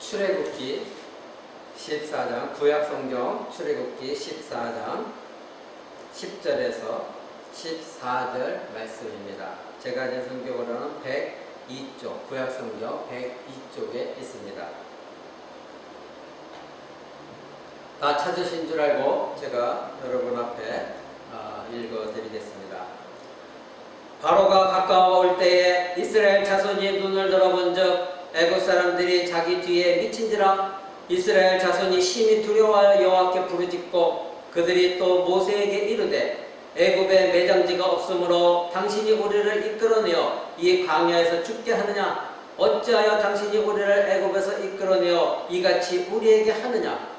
출애굽기 14장, 구약성경 출애굽기 14장 10절에서 14절 말씀입니다. 제가 가진 성경으로는 102쪽, 구약성경 102쪽에 있습니다. 다 찾으신 줄 알고 제가 여러분 앞에 읽어드리겠습니다. 바로가 가까워올 때에 이스라엘 자손이 눈을 들어본 즉 애굽 사람들이 자기 뒤에 미친지라. 이스라엘 자손이 심히 두려워하여 여호와께 부르짖고 그들이 또 모세에게 이르되 애굽에 매장지가 없으므로 당신이 우리를 이끌어내어 이 광야에서 죽게 하느냐? 어찌하여 당신이 우리를 애굽에서 이끌어내어 이같이 우리에게 하느냐?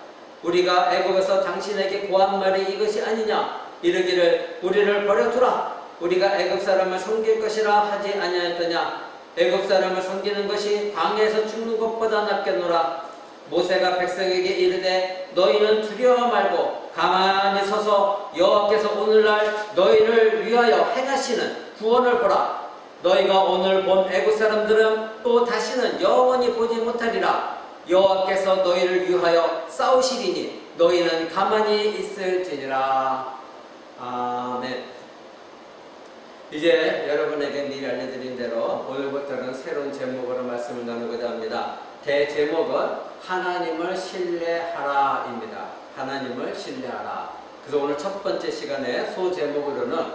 우리가 애굽에서 당신에게 고한 말이 이것이 아니냐? 이르기를 우리를 버려두라. 우리가 애굽 사람을 섬길 것이라 하지 아니하였더냐? 애굽 사람을 섬기는 것이 광야에서 죽는 것보다 낫겠노라. 모세가 백성에게 이르되 너희는 두려워 말고 가만히 서서 여호와께서 오늘날 너희를 위하여 행하시는 구원을 보라. 너희가 오늘 본 애굽 사람들은 또 다시는 영원히 보지 못하리라. 여호와께서 너희를 위하여 싸우시리니 너희는 가만히 있을지니라. 아멘. 이제 여러분에게 미리 알려드린 대로 오늘부터는 새로운 제목으로 말씀을 나누고자 합니다. 대제목은 하나님을 신뢰하라입니다. 하나님을 신뢰하라. 그래서 오늘 첫 번째 시간에 소제목으로는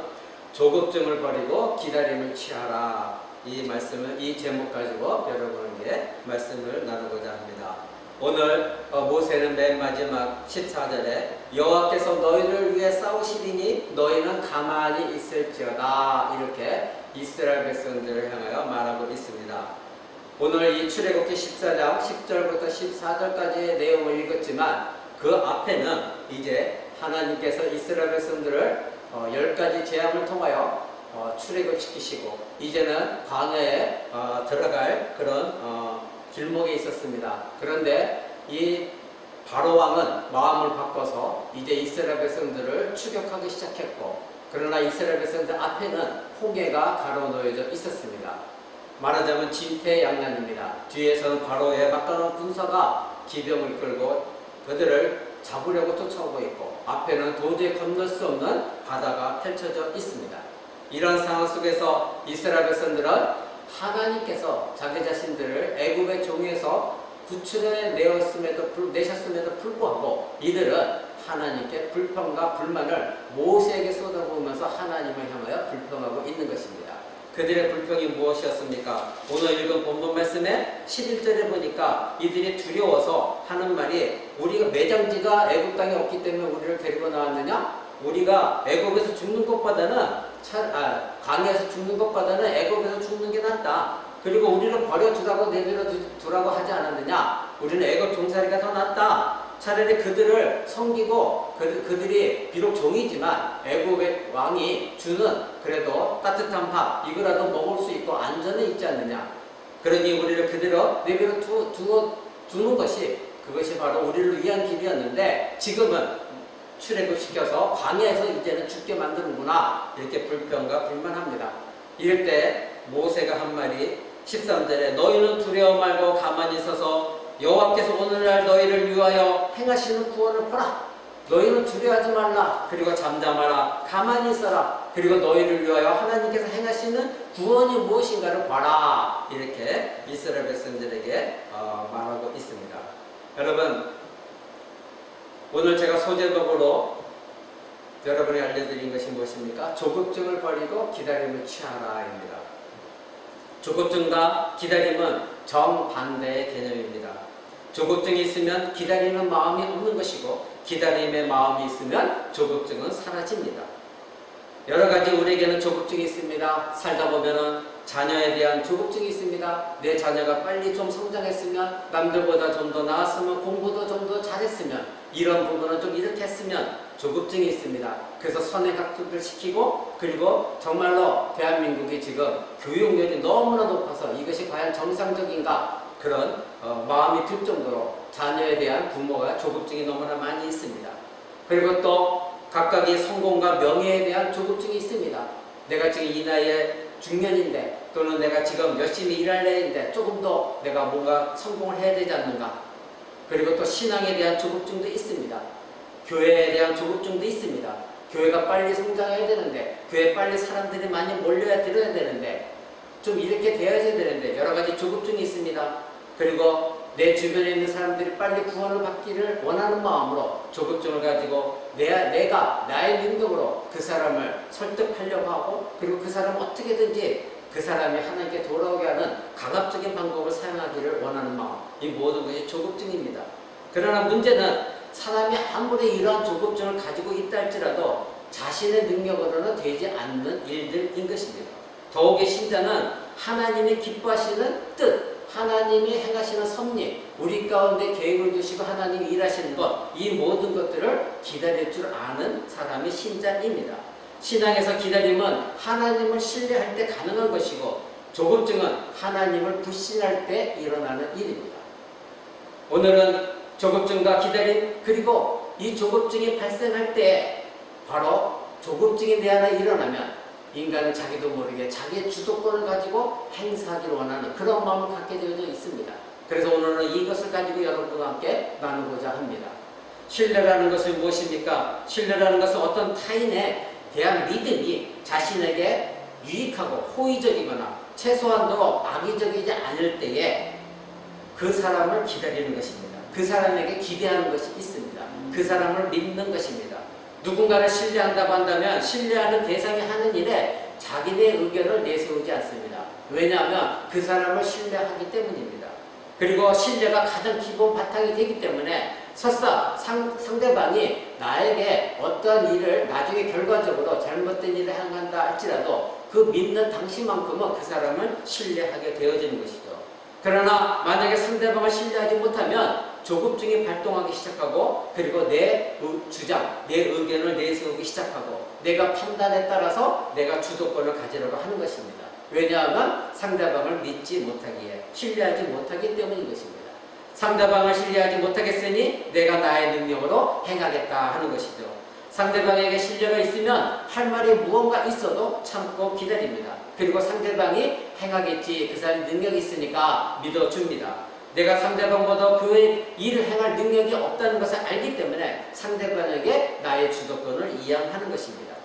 조급증을 버리고 기다림을 취하라. 이 제목 가지고 여러분에게 말씀을 나누고자 합니다. 오늘 모세는 맨 마지막 14절에 여호와께서 너희를 위해 싸우시리니 너희는 가만히 있을지어다, 이렇게 이스라엘 백성들을 향하여 말하고 있습니다. 오늘 이 출애굽기 14장 10절부터 14절까지의 내용을 읽었지만 그 앞에는 이제 하나님께서 이스라엘 백성들을 10가지 재앙을 통하여 출애굽시키시고 이제는 광야에 들어갈 그런 길목에 있었습니다. 그런데 이 바로 왕은 마음을 바꿔서 이제 이스라엘 백성들을 추격하기 시작했고, 그러나 이스라엘 백성들 앞에는 홍해가 가로놓여져 있었습니다. 말하자면 진퇴양난입니다. 뒤에서는 바로의 막강한 군사가 기병을 끌고 그들을 잡으려고 쫓아오고 있고, 앞에는 도저히 건널 수 없는 바다가 펼쳐져 있습니다. 이런 상황 속에서 이스라엘 백성들은 하나님께서 자기 자신들을 애굽의 종에서 구출해 내셨음에도 불구하고 이들은 하나님께 불평과 불만을 모세에게 쏟아부으면서 하나님을 향하여 불평하고 있는 것입니다. 그들의 불평이 무엇이었습니까? 오늘 읽은 본문 말씀에 11절에 보니까 이들이 두려워서 하는 말이 우리가 매장지가 애굽 땅에 없기 때문에 우리를 데리고 나왔느냐? 우리가 애굽에서 죽는 것보다는 광야에서 죽는 것보다는 애굽에서 죽는 게 낫다. 그리고 우리를 버려두라고 내버려 두라고 하지 않았느냐? 우리는 애굽 종살이가 더 낫다. 차라리 그들을 섬기고 그들이 비록 종이지만 애굽의 왕이 주는 그래도 따뜻한 밥 이거라도 먹을 수 있고 안전에 있지 않느냐? 그러니 우리를 그대로 내버려 두는 것이 그것이 바로 우리를 위한 길이었는데 지금은 출애굽시켜서 광야에서 이제는 죽게 만드는구나, 이렇게 불평과 불만합니다. 이럴 때 모세가 한 말이 13절에 너희는 두려워 말고 가만히 서서 여호와께서 오늘날 너희를 위하여 행하시는 구원을 보라. 너희는 두려워하지 말라. 그리고 잠잠하라. 가만히 있어라. 그리고 너희를 위하여 하나님께서 행하시는 구원이 무엇인가를 봐라. 이렇게 이스라엘 백성들에게 말하고 있습니다. 여러분, 오늘 제가 소제목으로 여러분이 알려드린 것이 무엇입니까? 조급증을 버리고 기다림을 취하라입니다. 조급증과 기다림은 정반대의 개념입니다. 조급증이 있으면 기다리는 마음이 없는 것이고 기다림의 마음이 있으면 조급증은 사라집니다. 여러 가지 우리에게는 조급증이 있습니다. 살다 보면은 자녀에 대한 조급증이 있습니다. 내 자녀가 빨리 좀 성장했으면, 남들보다 좀 더 나았으면, 공부도 좀 더 잘했으면, 이런 부분은 좀 이렇게 했으면 조급증이 있습니다. 그래서 선행학습을 시키고, 그리고 정말로 대한민국이 지금 교육열이 너무나 높아서 이것이 과연 정상적인가 그런 마음이 들 정도로 자녀에 대한 부모가 조급증이 너무나 많이 있습니다. 그리고 또 각각의 성공과 명예에 대한 조급증이 있습니다. 내가 지금 이 나이에 중년인데 또는 내가 지금 열심히 일할 때인데 조금 더 내가 뭔가 성공을 해야 되지 않는가. 그리고 또 신앙에 대한 조급증도 있습니다. 교회에 대한 조급증도 있습니다. 교회가 빨리 성장해야 되는데, 교회에 빨리 사람들이 많이 몰려야 들어야 되는데, 좀 이렇게 되어야 되는데 여러 가지 조급증이 있습니다. 그리고 내 주변에 있는 사람들이 빨리 구원을 받기를 원하는 마음으로 조급증을 가지고 내가 나의 능력으로 그 사람을 설득하려고 하고, 그리고 그 사람을 어떻게든지 그 사람이 하나님께 돌아오게 하는 강압적인 방법을 사용하기를 원하는 마음, 이 모든 것이 조급증입니다. 그러나 문제는 사람이 아무리 이러한 조급증을 가지고 있다 할지라도 자신의 능력으로는 되지 않는 일들인 것입니다. 더욱이 신자는 하나님이 기뻐하시는 뜻, 하나님이 행하시는 섭리, 우리 가운데 계획을 두시고 하나님이 일하시는 것, 이 모든 것들을 기다릴 줄 아는 사람이 신자입니다. 신앙에서 기다림은 하나님을 신뢰할 때 가능한 것이고, 조급증은 하나님을 불신할 때 일어나는 일입니다. 오늘은 조급증과 기다림, 그리고 이 조급증이 발생할 때 바로 조급증이 내 안에 일어나면 인간은 자기도 모르게 자기의 주도권을 가지고 행사하기를 원하는 그런 마음을 갖게 되어져 있습니다. 그래서 오늘은 이것을 가지고 여러분과 함께 나누고자 합니다. 신뢰라는 것은 무엇입니까? 신뢰라는 것은 어떤 타인에 대한 믿음이 자신에게 유익하고 호의적이거나 최소한도 악의적이지 않을 때에 그 사람을 기다리는 것입니다. 그 사람에게 기대하는 것이 있습니다. 그 사람을 믿는 것입니다. 누군가를 신뢰한다고 한다면 신뢰하는 대상이 하는 일에 자기네 의견을 내세우지 않습니다. 왜냐하면 그 사람을 신뢰하기 때문입니다. 그리고 신뢰가 가장 기본 바탕이 되기 때문에 설사 상대방이 나에게 어떠한 일을 나중에 결과적으로 잘못된 일을 행한다 할지라도 그 믿는 당시만큼은 그 사람을 신뢰하게 되어지는 것이죠. 그러나 만약에 상대방을 신뢰하지 못하면 조급증이 발동하기 시작하고, 그리고 내 주장, 내 의견을 내세우기 시작하고, 내가 판단에 따라서 내가 주도권을 가지려고 하는 것입니다. 왜냐하면 상대방을 믿지 못하기에, 신뢰하지 못하기 때문인 것입니다. 상대방을 신뢰하지 못하겠으니 내가 나의 능력으로 행하겠다 하는 것이죠. 상대방에게 신뢰가 있으면 할 말이 무언가 있어도 참고 기다립니다. 그리고 상대방이 행하겠지, 그 사람이 능력이 있으니까 믿어줍니다. 내가 상대방보다 그의 일을 행할 능력이 없다는 것을 알기 때문에 상대방에게 나의 주도권을 이양하는 것입니다.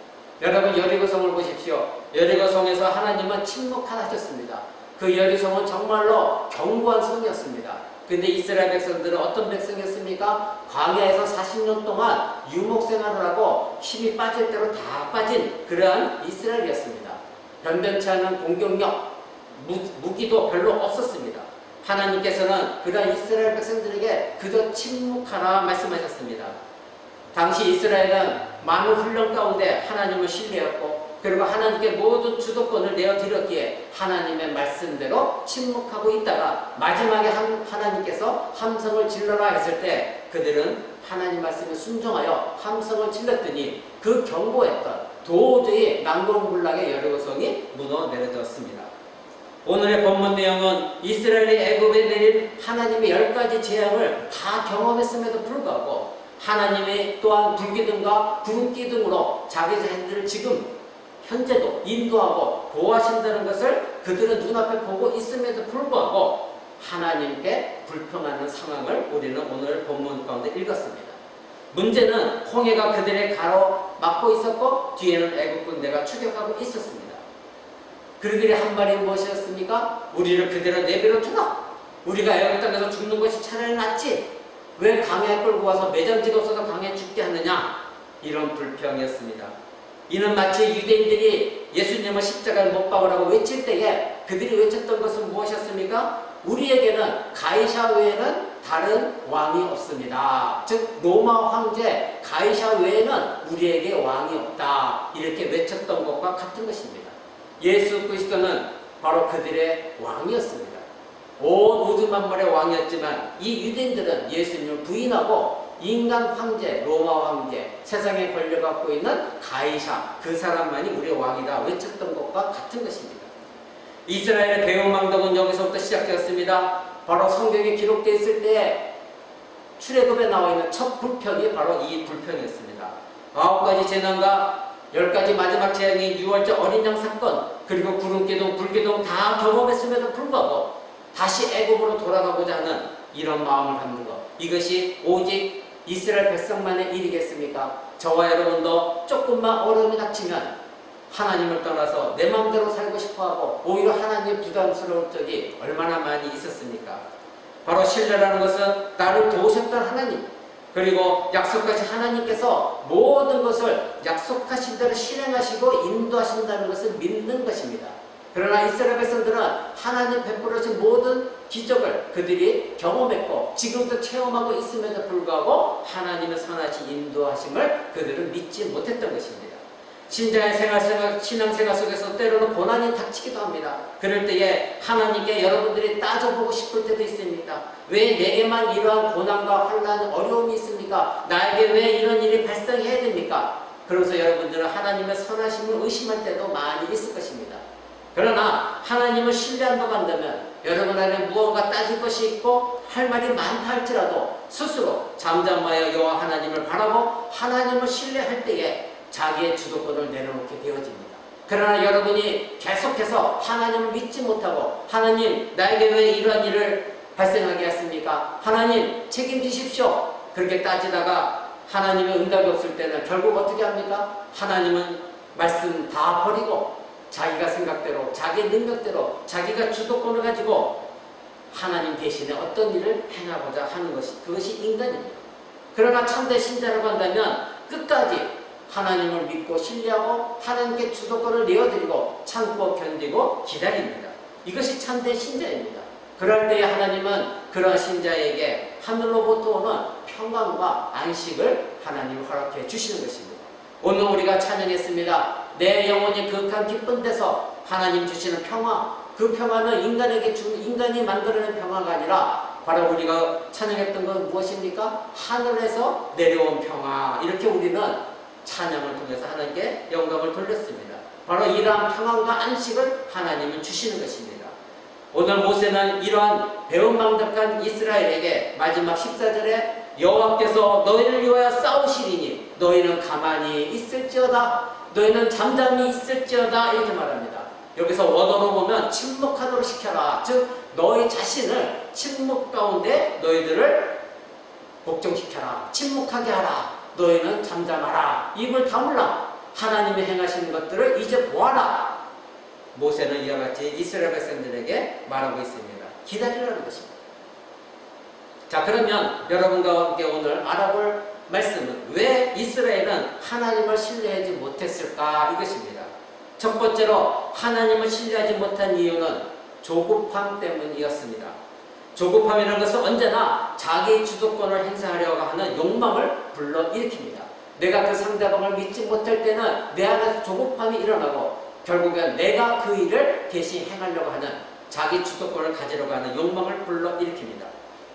여러분, 여리고성을 보십시오. 여리고성에서 하나님은 침묵하셨습니다. 그 여리고성은 정말로 견고한 성이었습니다. 근데 이스라엘 백성들은 어떤 백성이었습니까? 광야에서 40년 동안 유목생활을 하고 힘이 빠질 대로 다 빠진 그러한 이스라엘이었습니다. 변변치 않은 공격력, 무기도 별로 없었습니다. 하나님께서는 그러한 이스라엘 백성들에게 그저 침묵하라 말씀하셨습니다. 당시 이스라엘은 많은 훈련 가운데 하나님을 신뢰했고, 그리고 하나님께 모든 주도권을 내어드렸기에 하나님의 말씀대로 침묵하고 있다가 마지막에 하나님께서 함성을 질러라 했을 때 그들은 하나님 말씀에 순종하여 함성을 질렀더니 그 경고했던 도저히 난공불락의 여리고성이 무너내려졌습니다. 오늘의 본문 내용은 이스라엘이 애굽에 내린 하나님의 10가지 재앙을 다 경험했음에도 불구하고 하나님이 또한 불기둥과 구름기둥으로 자기 자신들을 지금 현재도 인도하고 보호하신다는 것을 그들은 눈앞에 보고 있음에도 불구하고 하나님께 불평하는 상황을 우리는 오늘 본문 가운데 읽었습니다. 문제는 홍해가 그들의 가로막고 있었고 뒤에는 애굽 군대가 추격하고 있었습니다. 그들의 한 말이 무엇이었습니까? 우리를 그대로 내버려 두라. 우리가 애굽 땅에서 죽는 것이 차라리 낫지. 왜 강에 끌고 와서 매장지가 없어서 강에 죽게 하느냐. 이런 불평이었습니다. 이는 마치 유대인들이 예수님을 십자가에 못 박으라고 외칠 때에 그들이 외쳤던 것은 무엇이었습니까? 우리에게는 가이사 외에는 다른 왕이 없습니다. 즉 로마 황제 가이사 외에는 우리에게 왕이 없다. 이렇게 외쳤던 것과 같은 것입니다. 예수 그리스도는 바로 그들의 왕이었습니다. 온 우주 만물의 왕이었지만 이 유대인들은 예수님을 부인하고 인간 황제, 로마 황제, 세상에 권력을 갖고 있는 가이사, 그 사람만이 우리의 왕이다 외쳤던 것과 같은 것입니다. 이스라엘의 배은망덕은 여기서부터 시작되었습니다. 바로 성경에 기록되어 있을 때에 출애굽에 나와 있는 첫 불평이 바로 이 불평이었습니다. 9가지 재난과 10가지 마지막 재앙인 6월절 어린 양 사건, 그리고 구름기둥, 불기둥 다 경험했음에도 불구하고 다시 애굽으로 돌아가고자 하는 이런 마음을 갖는 것, 이것이 오직 이스라엘 백성만의 일이겠습니까? 저와 여러분도 조금만 어려움이 닥치면 하나님을 떠나서 내 마음대로 살고 싶어하고 오히려 하나님 부담스러울 적이 얼마나 많이 있었습니까? 바로 신뢰라는 것은 나를 도우셨던 하나님, 그리고 약속하신 하나님께서 모든 것을 약속하신 대로 실행하시고 인도하신다는 것을 믿는 것입니다. 그러나 이스라엘 백성들은 하나님 베풀어진 모든 기적을 그들이 경험했고 지금도 체험하고 있음에도 불구하고 하나님의 선하신 인도하심을 그들은 믿지 못했던 것입니다. 신자의 신앙생활 속에서 때로는 고난이 닥치기도 합니다. 그럴 때에 하나님께 여러분들이 따져보고 싶을 때도 있습니다. 왜 내게만 이러한 고난과 환난, 어려움이 있습니까? 나에게 왜 이런 일이 발생해야 됩니까? 그러면서 여러분들은 하나님의 선하심을 의심할 때도 많이 있을 것입니다. 그러나 하나님을 신뢰한다고 한다면 여러분 안에 무언가 따질 것이 있고 할 말이 많다 할지라도 스스로 잠잠하여 여호와 하나님을 바라고 하나님을 신뢰할 때에 자기의 주도권을 내려놓게 되어집니다. 그러나 여러분이 계속해서 하나님을 믿지 못하고 하나님 나에게 왜 이러한 일을 발생하게 했습니까? 하나님 책임지십시오. 그렇게 따지다가 하나님의 응답이 없을 때는 결국 어떻게 합니까? 하나님은 말씀 다 버리고 자기가 생각대로 자기 능력대로 자기가 주도권을 가지고 하나님 대신에 어떤 일을 행하고자 하는 것이 그것이 인간입니다. 그러나 참된 신자라고 한다면 끝까지 하나님을 믿고 신뢰하고 하나님께 주도권을 내어드리고 참고 견디고 기다립니다. 이것이 참된 신자입니다. 그럴 때에 하나님은 그런 신자에게 하늘로부터 오는 평강과 안식을 하나님이 허락해 주시는 것입니다. 오늘 우리가 찬양했습니다. 내 영혼이 극한 기쁜 데서 하나님 주시는 평화, 그 평화는 인간이 만들어낸 평화가 아니라 바로 우리가 찬양했던 건 무엇입니까? 하늘에서 내려온 평화. 이렇게 우리는 찬양을 통해서 하나님께 영광을 돌렸습니다. 바로 이러한 평안과 안식을 하나님은 주시는 것입니다. 오늘 모세는 이러한 배은망덕한 이스라엘에게 마지막 14절에 여호와께서 너희를 위하여 싸우시리니 너희는 가만히 있을지어다, 너희는 잠잠히 있을지어다 이렇게 말합니다. 여기서 원어로 보면 침묵하도록 시켜라, 즉 너희 자신을 침묵 가운데 너희들을 복종시켜라, 침묵하게 하라, 너희는 잠잠하라, 입을 다물라, 하나님이 행하시는 것들을 이제 보아라. 모세는 이와 같이 이스라엘 백성들에게 말하고 있습니다. 기다리라는 것입니다. 자, 그러면 여러분과 함께 오늘 알아볼 말씀은 왜 이스라엘은 하나님을 신뢰하지 못했을까 이것입니다. 첫 번째로 하나님을 신뢰하지 못한 이유는 조급함 때문이었습니다. 조급함이라는 것은 언제나 자기 주도권을 행사하려고 하는 욕망을 불러일으킵니다. 내가 그 상대방을 믿지 못할 때는 내 안에서 조급함이 일어나고 결국엔 내가 그 일을 대신 행하려고 하는 자기 주도권을 가지려고 하는 욕망을 불러일으킵니다.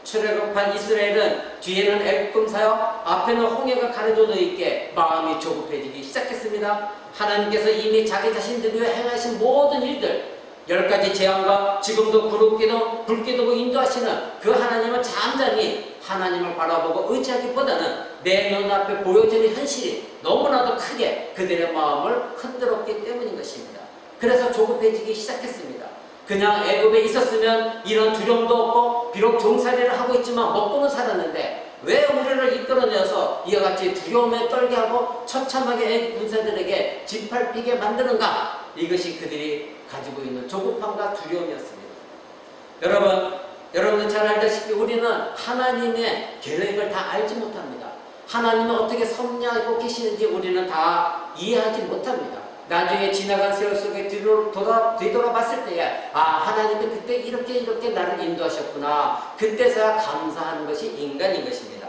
출애굽한 이스라엘은 뒤에는 애굽 사역, 앞에는 홍해가 가려져 있기에 마음이 조급해지기 시작했습니다. 하나님께서 이미 자기 자신들 위해 행하신 모든 일들, 10가지 재앙과 지금도 구름기둥, 불기둥을 인도하시는 그 하나님을 잠잠히 하나님을 바라보고 의지하기보다는 내 눈앞에 보여지는 현실이 너무나도 크게 그들의 마음을 흔들었기 때문인 것입니다. 그래서 조급해지기 시작했습니다. 그냥 애굽에 있었으면 이런 두려움도 없고 비록 종살이를 하고 있지만 먹고는 살았는데 왜 우리를 이끌어내어서 이와 같이 두려움에 떨게 하고 처참하게 애굽 군사들에게 짓밟히게 만드는가? 이것이 그들이 가지고 있는 조급함과 두려움이었습니다. 여러분은 잘 알다시피 우리는 하나님의 계획을 다 알지 못합니다. 하나님은 어떻게 섭리하고 계시는지 우리는 다 이해하지 못합니다. 나중에 지나간 세월 속에 뒤돌아봤을 때에 하나님이 그때 이렇게 나를 인도하셨구나, 그때서야 감사하는 것이 인간인 것입니다.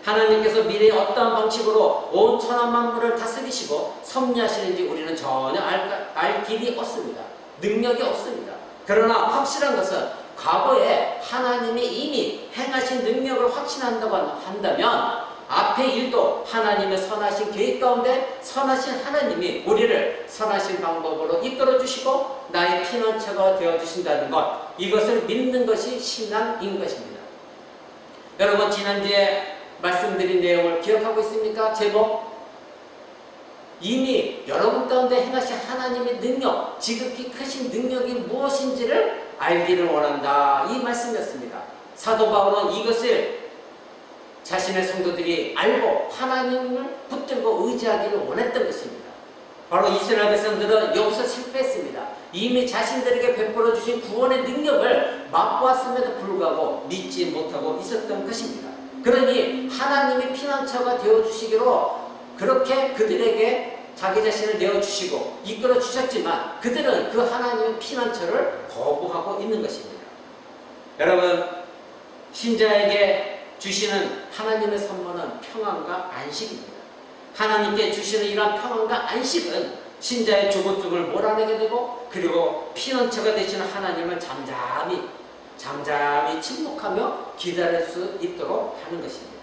하나님께서 미래에 어떠한 방식으로 온 천하 만물을 다스리시고 섭리하시는지 우리는 전혀 알 길이 없습니다. 능력이 없습니다. 그러나 확실한 것은 과거에 하나님이 이미 행하신 능력을 확신한다고 한다면 앞의 일도 하나님의 선하신 계획 가운데 선하신 하나님이 우리를 선하신 방법으로 이끌어 주시고 나의 피난처가 되어 주신다는 것, 이것을 믿는 것이 신앙인 것입니다. 여러분, 지난주에 말씀드린 내용을 기억하고 있습니까? 제목, 이미 여러분 가운데 행하신 하나님의 능력, 지극히 크신 능력이 무엇인지를 알기를 원한다. 이 말씀이었습니다. 사도 바울은 이것을 자신의 성도들이 알고 하나님을 붙들고 의지하기를 원했던 것입니다. 바로 이스라엘 백성들은 여기서 실패했습니다. 이미 자신들에게 베풀어 주신 구원의 능력을 맛보았음에도 불구하고 믿지 못하고 있었던 것입니다. 그러니 하나님이 피난처가 되어주시기로 그렇게 그들에게 자기 자신을 내어주시고 이끌어 주셨지만 그들은 그 하나님의 피난처를 거부하고 있는 것입니다. 여러분, 신자에게 주시는 하나님의 선물은 평안과 안식입니다. 하나님께 주시는 이러한 평안과 안식은 신자의 조급증을 몰아내게 되고 그리고 피난처가 되시는 하나님을 잠잠히 침묵하며 기다릴 수 있도록 하는 것입니다.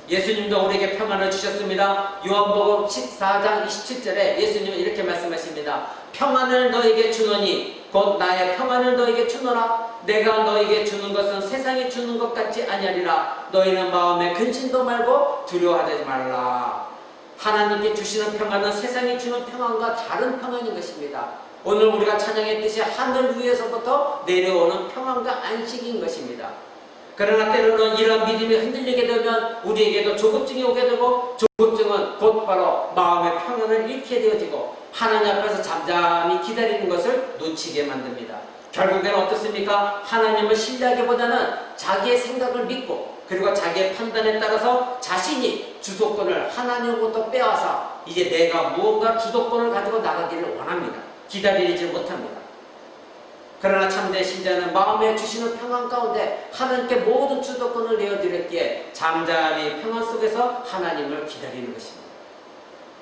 예수님도 우리에게 평안을 주셨습니다. 요한복음 14장 27절에 예수님은 이렇게 말씀하십니다. 평안을 너에게 주노니 곧 나의 평안을 너에게 주노라. 내가 너에게 주는 것은 세상이 주는 것 같지 아니하리라. 너희는 마음에 근심도 말고 두려워하지 말라. 하나님께 주시는 평안은 세상이 주는 평안과 다른 평안인 것입니다. 오늘 우리가 찬양했듯이 하늘 위에서부터 내려오는 평안과 안식인 것입니다. 그러나 때로는 이러한 믿음이 흔들리게 되면 우리에게도 조급증이 오게 되고 조급증은 곧바로 마음의 평안을 잃게 되어지고 하나님 앞에서 잠잠히 기다리는 것을 놓치게 만듭니다. 결국에는 어떻습니까? 하나님을 신뢰하기보다는 자기의 생각을 믿고 그리고 자기의 판단에 따라서 자신이 주도권을 하나님으로부터 빼앗아 이제 내가 무언가 주도권을 가지고 나가기를 원합니다. 기다리지 못합니다. 그러나 참된 신자는 마음에 주시는 평안 가운데 하나님께 모든 주도권을 내어드렸기에 잠잠히 평안 속에서 하나님을 기다리는 것입니다.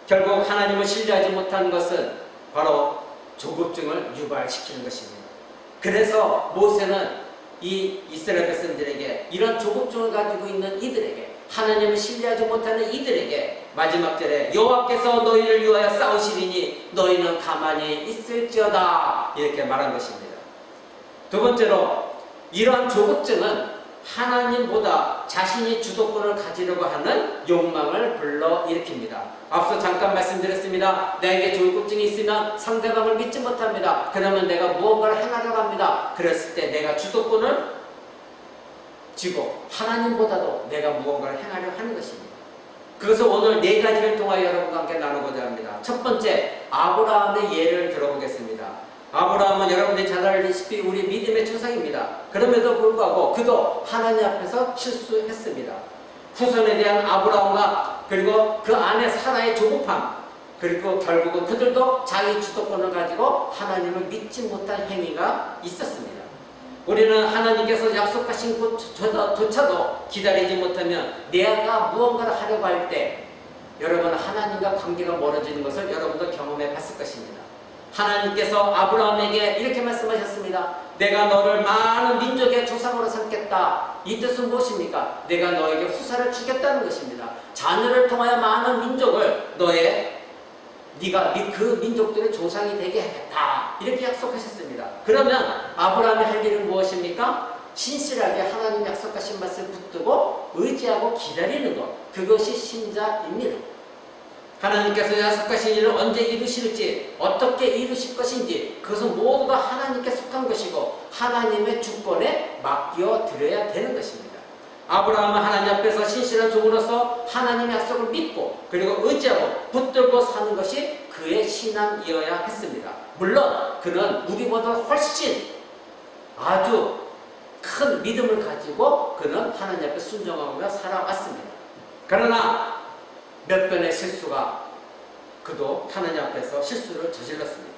결국 하나님을 신뢰하지 못하는 것은 바로 조급증을 유발시키는 것입니다. 그래서 모세는 이 이스라엘 백성들에게 이런 조급증을 가지고 있는 이들에게 하나님을 신뢰하지 못하는 이들에게 마지막 절에 여호와께서 너희를 위하여 싸우시리니 너희는 가만히 있을지어다 이렇게 말한 것입니다. 두 번째로 이러한 조급증은 하나님보다 자신이 주도권을 가지려고 하는 욕망을 불러일으킵니다. 앞서 잠깐 말씀드렸습니다. 내게 조급증이 있으면 상대방을 믿지 못합니다. 그러면 내가 무언가를 행하려고 합니다. 그랬을 때 내가 주도권을 쥐고 하나님보다도 내가 무언가를 행하려고 하는 것입니다. 그것을 오늘 네 가지를 통하여 여러분과 함께 나누고자 합니다. 첫 번째, 아브라함의 예를 들어보겠습니다. 아브라함은 여러분들이 잘 알다시피 우리 믿음의 조상입니다. 그럼에도 불구하고 그도 하나님 앞에서 실수했습니다. 후손에 대한 아브라함과 그리고 그 아내 사라의 조급함 그리고 결국은 그들도 자기 주도권을 가지고 하나님을 믿지 못한 행위가 있었습니다. 우리는 하나님께서 약속하신 곳조차도 기다리지 못하면 내가 무언가를 하려고 할 때 여러분 하나님과 관계가 멀어지는 것을 여러분도 경험해 봤을 것입니다. 하나님께서 아브라함에게 이렇게 말씀하셨습니다. 내가 너를 많은 민족의 조상으로 삼겠다. 이 뜻은 무엇입니까? 내가 너에게 후사를 주겠다는 것입니다. 자녀를 통하여 많은 민족을 네가 그 민족들의 조상이 되게 하겠다. 이렇게 약속하셨습니다. 그러면 아브라함이 할 일은 무엇입니까? 신실하게 하나님 약속하신 말씀을 붙들고 의지하고 기다리는 것. 그것이 신자입니다. 하나님께서 약속하신 일을 언제 이루실지 어떻게 이루실 것인지 그것은 모두가 하나님께 속한 것이고 하나님의 주권에 맡겨 드려야 되는 것입니다. 아브라함은 하나님 앞에서 신실한 종으로서 하나님의 약속을 믿고 그리고 의지하고 붙들고 사는 것이 그의 신앙이어야 했습니다. 물론 그는 우리보다 훨씬 아주 큰 믿음을 가지고 그는 하나님 앞에 순종하며 살아왔습니다. 그러나 몇 번의 실수가 그도 하나님 앞에서 실수를 저질렀습니다.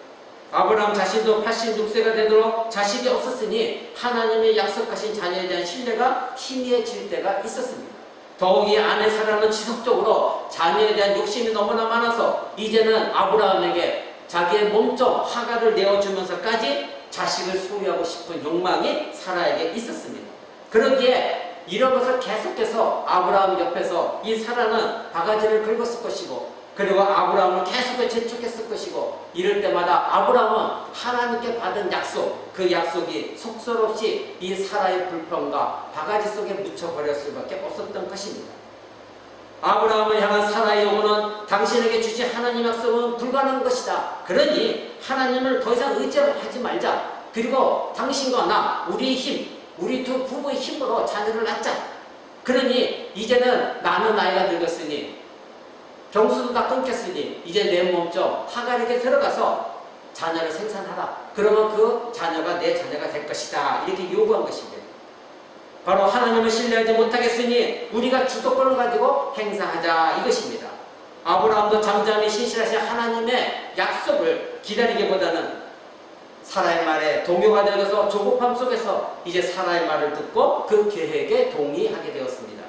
아브라함 자신도 86세가 되도록 자식이 없었으니 하나님의 약속하신 자녀에 대한 신뢰가 희미해질 때가 있었습니다. 더욱이 아내 사라는 지속적으로 자녀에 대한 욕심이 너무나 많아서 이제는 아브라함에게 자기의 몸종 하가를 내어주면서까지 자식을 소유하고 싶은 욕망이 사라에게 있었습니다. 그러기에 이런 것을 계속해서 아브라함 옆에서 이 사라는 바가지를 긁었을 것이고 그리고 아브라함을 계속 재촉했을 것이고 이럴 때마다 아브라함은 하나님께 받은 약속 그 약속이 속설없이 이 사라의 불평과 바가지 속에 묻혀버릴 수밖에 없었던 것입니다. 아브라함을 향한 사라의 요구는 당신에게 주지 하나님 약속은 불가능한 것이다. 그러니 하나님을 더 이상 의지하지 말자. 그리고 당신과 나, 우리의 힘, 우리 두 부부의 힘으로 자녀를 낳자. 그러니 이제는 나는 나이가 늙었으니 경수도 다 끊겼으니 이제 내 몸좀 하갈에게 들어가서 자녀를 생산하라. 그러면 그 자녀가 내 자녀가 될 것이다. 이렇게 요구한 것입니다. 바로 하나님을 신뢰하지 못하겠으니 우리가 주도권을 가지고 행사하자 이것입니다. 아브라함도 잠잠히 신실하신 하나님의 약속을 기다리기보다는 사라의 말에 동요가 되어서 조급함 속에서 이제 사라의 말을 듣고 그 계획에 동의하게 되었습니다.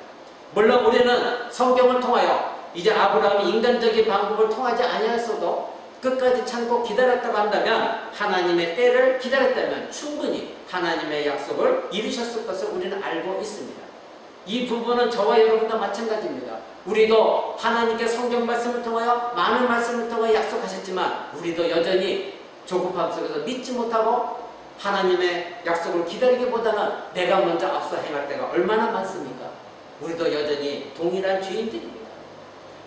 물론 우리는 성경을 통하여 이제 아브라함이 인간적인 방법을 통하지 아니하였어도 끝까지 참고 기다렸다고 한다면, 하나님의 때를 기다렸다면 충분히 하나님의 약속을 이루셨을 것을 우리는 알고 있습니다. 이 부분은 저와 여러분도 마찬가지입니다. 우리도 하나님께 성경 말씀을 통하여 많은 말씀을 통하여 약속하셨지만 우리도 여전히 조급함 속에서 믿지 못하고 하나님의 약속을 기다리기보다는 내가 먼저 앞서 행할 때가 얼마나 많습니까? 우리도 여전히 동일한 죄인들입니다.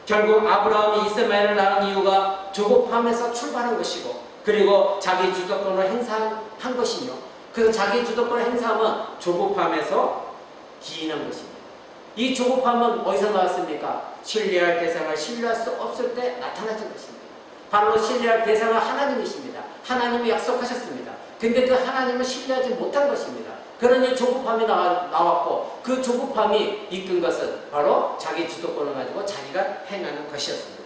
결국 아브라함이 이스마엘을 낳은 이유가 조급함에서 출발한 것이고, 그리고 자기 주도권을 행사한 것이며, 그래서 자기 주도권을 행사하면 조급함에서 기인한 것입니다. 이 조급함은 어디서 나왔습니까? 신뢰할 대상을 신뢰할 수 없을 때 나타나진 것입니다. 바로 신뢰할 대상은 하나님이십니다. 하나님이 약속하셨습니다. 근데 그 하나님을 신뢰하지 못한 것입니다. 그러니 조급함이 나왔고, 그 조급함이 이끈 것은 바로 자기 주도권을 가지고 자기가 행하는 것이었습니다.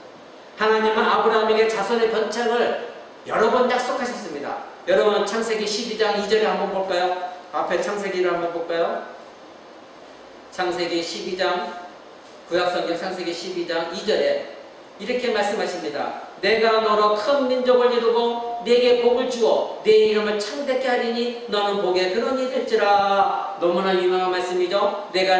하나님은 아브라함에게 자손의 번창을 여러 번 약속하셨습니다. 여러분, 창세기 12장 2절에 한번 볼까요? 앞에 창세기를 한번 볼까요? 창세기 12장, 구약성경 창세기 12장 2절에 이렇게 말씀하십니다. 내가 너로 큰 민족을 이루고 네게 복을 주어 네 이름을 창대케 하리니 너는 복의 근원이 될지라. 너무나 유명한 말씀이죠. 내가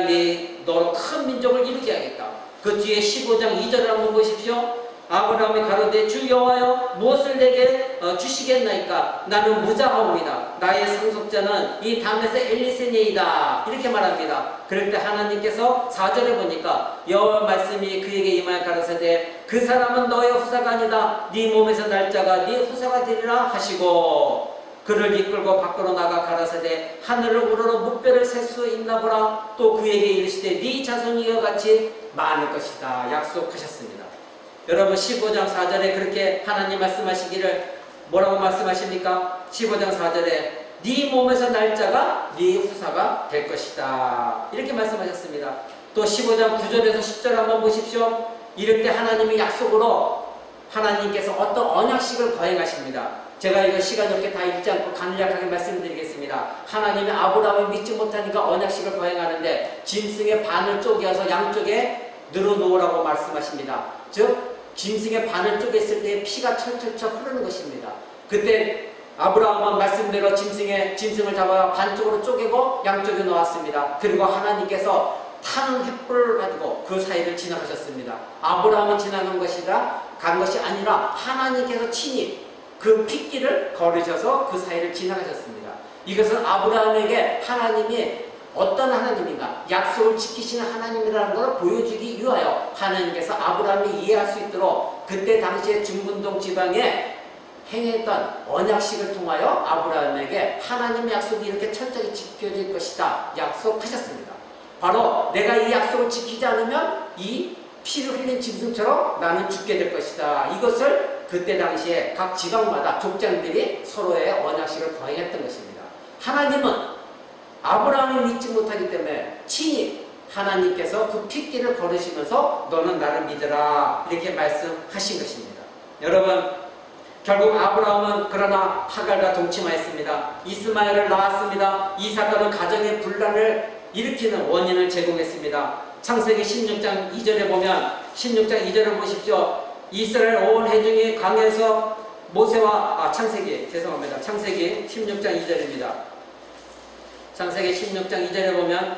너로 큰 민족을 이루게 하겠다. 그 뒤에 15장 2절을 한번 보십시오. 아브라함이 가로되 주 여호와여 무엇을 내게 주시겠나이까? 나는 무장하옵니다. 나의 상속자는 이 담에서 엘리세니이다. 이렇게 말합니다. 그럴 때 하나님께서 4절에 보니까 여호와 말씀이 그에게 임하여 가라사대 그 사람은 너의 후사가 아니다. 네 몸에서 날 자가 네 후사가 되리라 하시고, 그를 이끌고 밖으로 나가 가라사대 하늘을 우러러 묵배를 셀 수 있나 보라. 또 그에게 이르시되 네 자손이 이와 같이 많을 것이다. 약속하셨습니다. 여러분, 15장 4절에 그렇게 하나님 말씀하시기를 뭐라고 말씀하십니까? 15장 4절에 네 몸에서 날 자가 네 후사가 될 것이다. 이렇게 말씀하셨습니다. 또 15장 9절에서 10절 한번 보십시오. 이럴 때 하나님의 약속으로 하나님께서 어떤 언약식을 거행하십니다. 제가 이거 시간이 없게 다 읽지 않고 간략하게 말씀드리겠습니다. 하나님이 아브라함을 믿지 못하니까 언약식을 거행하는데 짐승의 반을 쪼개어서 양쪽에 늘어놓으라고 말씀하십니다. 즉 짐승의 반을 쪼갰을 때 피가 철철철 흐르는 것입니다. 그때 아브라함은 말씀대로 짐승을 잡아 반쪽으로 쪼개고 양쪽에 놓았습니다. 그리고 하나님께서 타는 횃불을 가지고 그 사이를 지나가셨습니다. 아브라함은 지나간 간 것이 아니라 하나님께서 친히 그 핏길을 걸으셔서 그 사이를 지나가셨습니다. 이것은 아브라함에게 하나님이 어떤 하나님인가, 약속을 지키시는 하나님이라는 것을 보여주기 위하여 하나님께서 아브라함이 이해할 수 있도록 그때 당시에 중근동 지방에 행했던 언약식을 통하여 아브라함에게 하나님의 약속이 이렇게 철저히 지켜질 것이다 약속하셨습니다. 바로 내가 이 약속을 지키지 않으면 이 피를 흘린 짐승처럼 나는 죽게 될 것이다. 이것을 그때 당시에 각 지방마다 족장들이 서로의 언약식을 거행했던 것입니다. 하나님은 아브라함을 믿지 못하기 때문에 친히 하나님께서 그 핏길을 걸으시면서 너는 나를 믿으라 이렇게 말씀하신 것입니다. 여러분, 결국 아브라함은 그러나 하갈과 동침하였습니다. 이스마엘을 낳았습니다. 이 사건은 가정의 분란을 일으키는 원인을 제공했습니다. 창세기 16장 2절에 보면 16장 2절을 보십시오. 이스라엘 온 회중이 강에서 창세기 16장 2절입니다. 창세기 16장 2절에 보면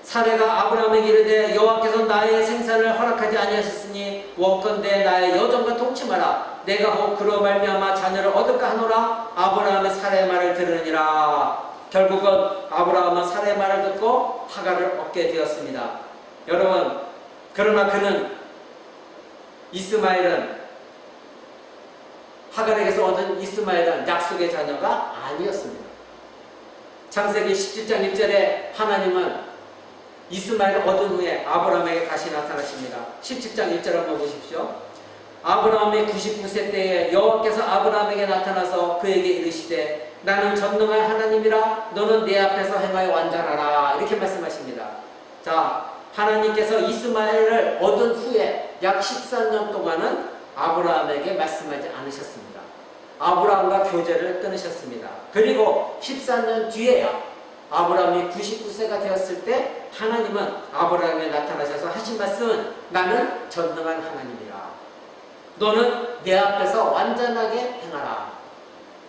사레가 아브라함에게 이르되 여호와께서 나의 생산을 허락하지 아니하셨으니 원컨대 나의 여종과 동침하라. 내가 혹 그로 말미암아 자녀를 얻을까 하노라. 아브라함은 사레의 말을 들으니라. 결국은 아브라함은 사레의 말을 듣고 하갈을 얻게 되었습니다. 여러분, 그러나 그는 하갈에게서 얻은 이스마엘은 약속의 자녀가 아니었습니다. 창세기 17장 1절에 하나님은 이스마엘을 얻은 후에 아브라함에게 다시 나타나십니다. 17장 1절 한번 보십시오. 아브라함이 99세 때에 여호와께서 아브라함에게 나타나서 그에게 이르시되 나는 전능한 하나님이라 너는 내 앞에서 행하여 완전하라 이렇게 말씀하십니다. 자, 하나님께서 이스마엘을 얻은 후에 약 14년 동안은 아브라함에게 말씀하지 않으셨습니다. 아브라함과 교제를 끊으셨습니다. 그리고 14년 뒤에야 아브라함이 99세가 되었을 때 하나님은 아브라함에 나타나셔서 하신 말씀은 나는 전능한 하나님이라. 너는 내 앞에서 완전하게 행하라.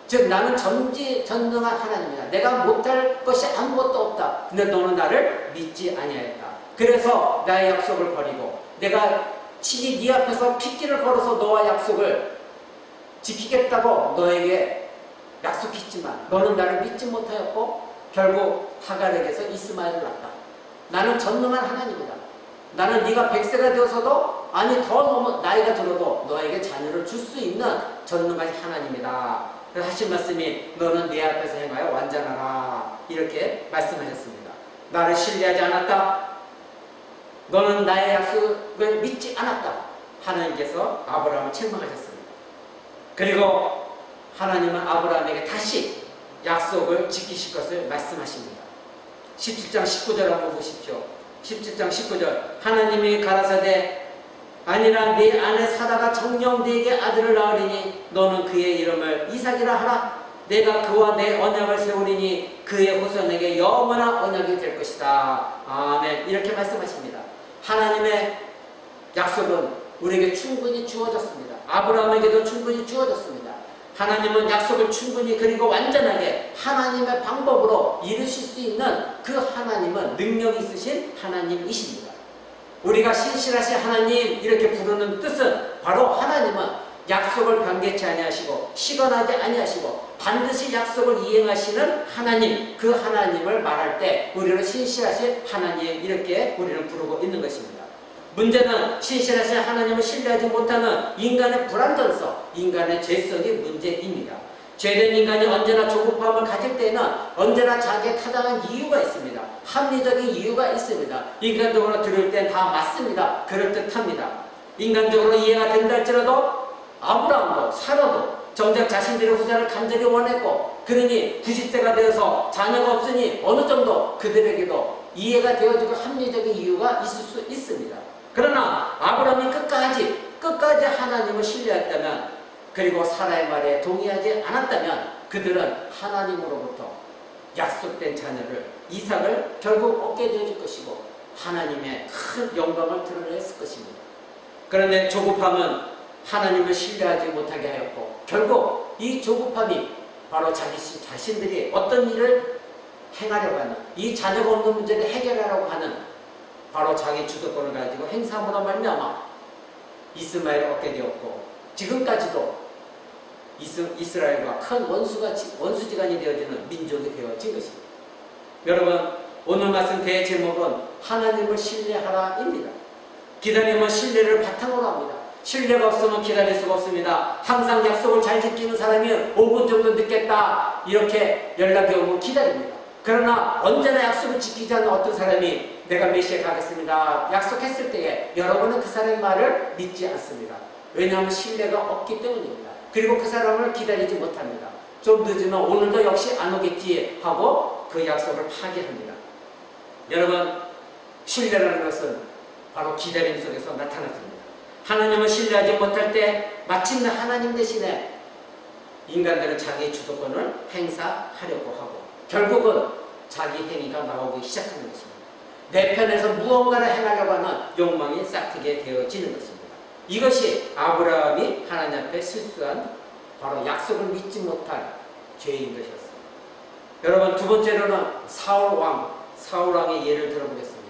즉 나는 전능한 하나님이다. 내가 못할 것이 아무것도 없다. 근데 너는 나를 믿지 아니하였다. 그래서 나의 약속을 버리고 내가 친히 네 앞에서 핏길을 걸어서 너와 약속을 지키겠다고 너에게 약속했지만 너는 나를 믿지 못하였고 결국 하갈에게서 이스마엘을 낳았다. 나는 전능한 하나님이다. 나는 네가 100세가 되어서도 아니 더 너무 나이가 들어도 너에게 자녀를 줄 수 있는 전능한 하나님이다. 그래서 하신 말씀이 너는 내 앞에서 행하여 완전하라 이렇게 말씀하셨습니다. 나를 신뢰하지 않았다. 너는 나의 약속을 믿지 않았다. 하나님께서 아브라함을 책망하셨습니다. 그리고 하나님은 아브라함에게 다시 약속을 지키실 것을 말씀하십니다. 17장 19절 한번 보십시오. 17장 19절 하나님이 가라사대 아니라 네 아내 사라가 정녕 네게 아들을 낳으리니 너는 그의 이름을 이삭이라 하라. 내가 그와 내 언약을 세우리니 그의 후손에게 영원한 언약이 될 것이다. 아멘. 이렇게 말씀하십니다. 하나님의 약속은 우리에게 충분히 주어졌습니다. 아브라함에게도 충분히 주어졌습니다. 하나님은 약속을 충분히 그리고 완전하게 하나님의 방법으로 이루실 수 있는 그 하나님은 능력이 있으신 하나님이십니다. 우리가 신실하신 하나님 이렇게 부르는 뜻은 바로 하나님은 약속을 변개치 아니하시고 시건하지 아니하시고 반드시 약속을 이행하시는 하나님, 그 하나님을 말할 때 우리는 신실하신 하나님 이렇게 우리는 부르고 있는 것입니다. 문제는 신실하신 하나님을 신뢰하지 못하는 인간의 불완전성, 인간의 죄성이 문제입니다. 죄된 인간이 언제나 조급함을 가질 때는 언제나 자기의 타당한 이유가 있습니다. 합리적인 이유가 있습니다. 인간적으로 들을 땐 다 맞습니다. 그럴듯합니다. 인간적으로 이해가 된다 할지라도 아브라함도 사라도 정작 자신들의 후사를 간절히 원했고 그러니 90세가 되어서 자녀가 없으니 어느 정도 그들에게도 이해가 되어지고 합리적인 이유가 있을 수 있습니다. 그러나 아브라함이 끝까지 하나님을 신뢰했다면 그리고 사라의 말에 동의하지 않았다면 그들은 하나님으로부터 약속된 자녀를 이삭을 결국 얻게 되어질 것이고 하나님의 큰 영광을 드러냈을 것입니다. 그런데 조급함은 하나님을 신뢰하지 못하게 하였고 결국 이 조급함이 바로 자신들이 어떤 일을 행하려고 하는 이 자녀가 없는 문제를 해결하려고 하는 바로 자기 주도권을 가지고 행사함으로 말미암아 이스마엘을 얻게 되었고 지금까지도 이스라엘과 큰 원수지간이 되어지는 민족이 되어진 것입니다. 여러분 오늘 말씀 대의 제목은 하나님을 신뢰하라입니다. 기다림은 신뢰를 바탕으로 합니다. 신뢰가 없으면 기다릴 수가 없습니다. 항상 약속을 잘 지키는 사람이 5분 정도 늦겠다 이렇게 연락이 오면 기다립니다. 그러나 언제나 약속을 지키지 않는 어떤 사람이 내가 몇 시에 가겠습니다 약속했을 때에 여러분은 그 사람의 말을 믿지 않습니다. 왜냐하면 신뢰가 없기 때문입니다. 그리고 그 사람을 기다리지 못합니다. 좀 늦으면 오늘도 역시 안 오겠지 하고 그 약속을 파기합니다. 여러분 신뢰라는 것은 바로 기다림 속에서 나타납니다. 하나님을 신뢰하지 못할 때 마침내 하나님 대신에 인간들은 자기의 주도권을 행사하려고 하고 결국은 자기 행위가 나오기 시작하는 것입니다. 내 편에서 무언가를 행하려고 하는 욕망이 싹트게 되어지는 것입니다. 이것이 아브라함이 하나님 앞에 실수한 바로 약속을 믿지 못한 죄인 것이었습니다. 여러분 두 번째로는 사울왕의 예를 들어보겠습니다.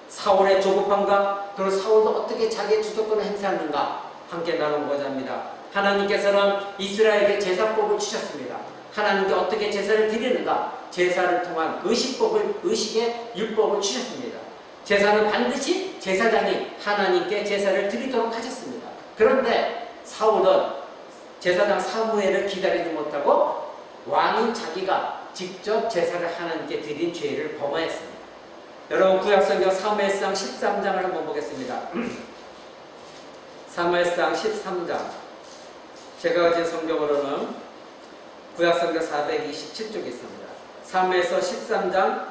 사울의 조급함과 그리고 사울도 어떻게 자기의 주도권을 행사하는가 함께 나눠보고자 합니다. 하나님께서는 이스라엘에게 제사법을 주셨습니다. 하나님께 어떻게 제사를 드리는가 제사를 통한 의식의 율법을 주셨습니다. 제사는 반드시 제사장이 하나님께 제사를 드리도록 하셨습니다. 그런데 사울은 제사장 사무엘을 기다리지 못하고 왕인 자기가 직접 제사를 하나님께 드린 죄를 범하였습니다. 여러분 구약성경 사무엘상 13장을 한번 보겠습니다. 사무엘상 13장, 제가 가진 성경으로는 구약성경 427쪽에 있습니다. 사무엘서 13장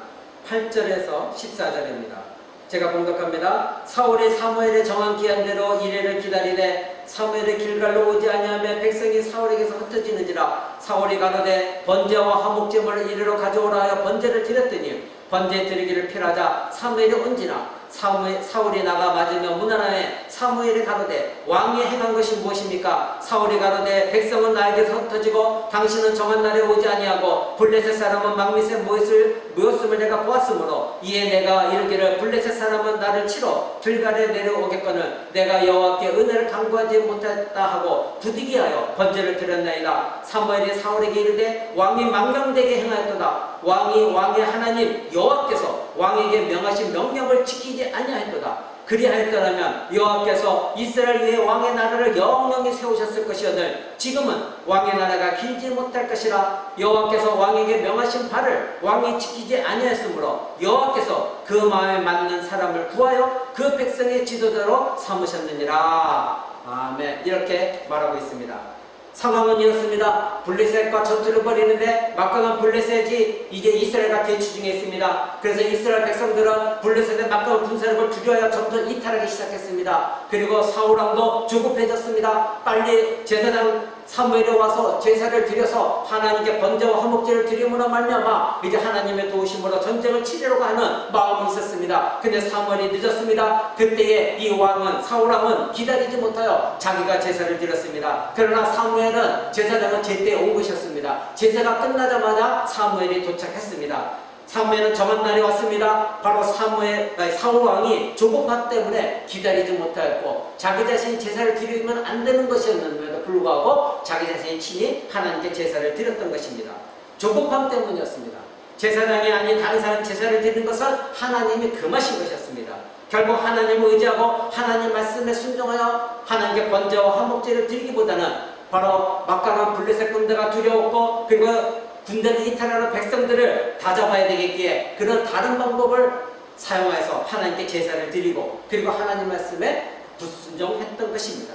8절에서 14절입니다. 제가 봉독합니다. 사울이 사무엘의 정한 기한대로 이레를 기다리되 사무엘의 길갈로 오지 아니하며 백성이 사울에게서 흩어지는지라. 사울이 가로되 번제와 화목제물을 이리로 가져오라 하여 번제를 드렸더니 번제 드리기를 필하자 사무엘이 온지나 사울이 나가 맞으며 문 안에 사무엘이 가로되 왕이 행한 것이 무엇입니까? 사울이 가로되 백성은 나에게서 흩어지고 당신은 정한 날에 오지 아니하고 블레셋 사람은 막밑에 모였음을 내가 보았으므로 이에 내가 이르기를 블레셋 사람은 나를 치러 길갈에 내려오겠거늘 내가 여호와께 은혜를 간구하지 못했다 하고 부득이하여 번제를 드렸나이다. 사무엘이 사울에게 이르되 왕이 망령되게 행하였도다. 왕의 하나님 여호와께서 왕에게 명하신 명령을 지키지 아니하였도다. 그리하였더라면 여호와께서 이스라엘 위에 왕의 나라를 영영히 세우셨을 것이오늘 지금은 왕의 나라가 길지 못할 것이라. 여호와께서 왕에게 명하신 바를 왕이 지키지 아니하였으므로 여호와께서 그 마음에 맞는 사람을 구하여 그 백성의 지도자로 삼으셨느니라. 아멘. 이렇게 말하고 있습니다. 상황은 이렇습니다. 블레셋과 전투를 벌이는데 막강한 블레셋이 이제 이스라엘과 대치 중에 있습니다. 그래서 이스라엘 백성들은 블레셋의 막강한 군사력을 두려워하여 점점 이탈하기 시작했습니다. 그리고 사울왕도 조급해졌습니다. 빨리 제사장 사무엘에 와서 제사를 드려서 하나님께 번제와 화목제를 드림으로 말미암아 이제 하나님의 도우심으로 전쟁을 치르려고 하는 마음이 있었습니다. 근데 사무엘이 늦었습니다. 그때에 이 왕은 사울왕은 기다리지 못하여 자기가 제사를 드렸습니다. 그러나 사무엘은 제사장은 제때에 온 것이었습니다. 제사가 끝나자마자 사무엘이 도착했습니다. 사무엘은 정한 날이 왔습니다. 바로 사울왕이 조급함 때문에 기다리지 못하였고 자기 자신이 제사를 드리면 안 되는 것이었는데도 불구하고 자기 자신이 친히 하나님께 제사를 드렸던 것입니다. 조급함 때문이었습니다. 제사장이 아닌 다른 사람 제사를 드리는 것은 하나님이 금하신 것이었습니다. 결국 하나님을 의지하고 하나님 말씀에 순종하여 하나님께 번제와 화목제를 드리기보다는 바로 막강한 블레셋 군대가 두려웠고 그리고 군대를 이탈하는 백성들을 다 잡아야 되겠기에 그런 다른 방법을 사용해서 하나님께 제사를 드리고 그리고 하나님 말씀에 불순종했던 것입니다.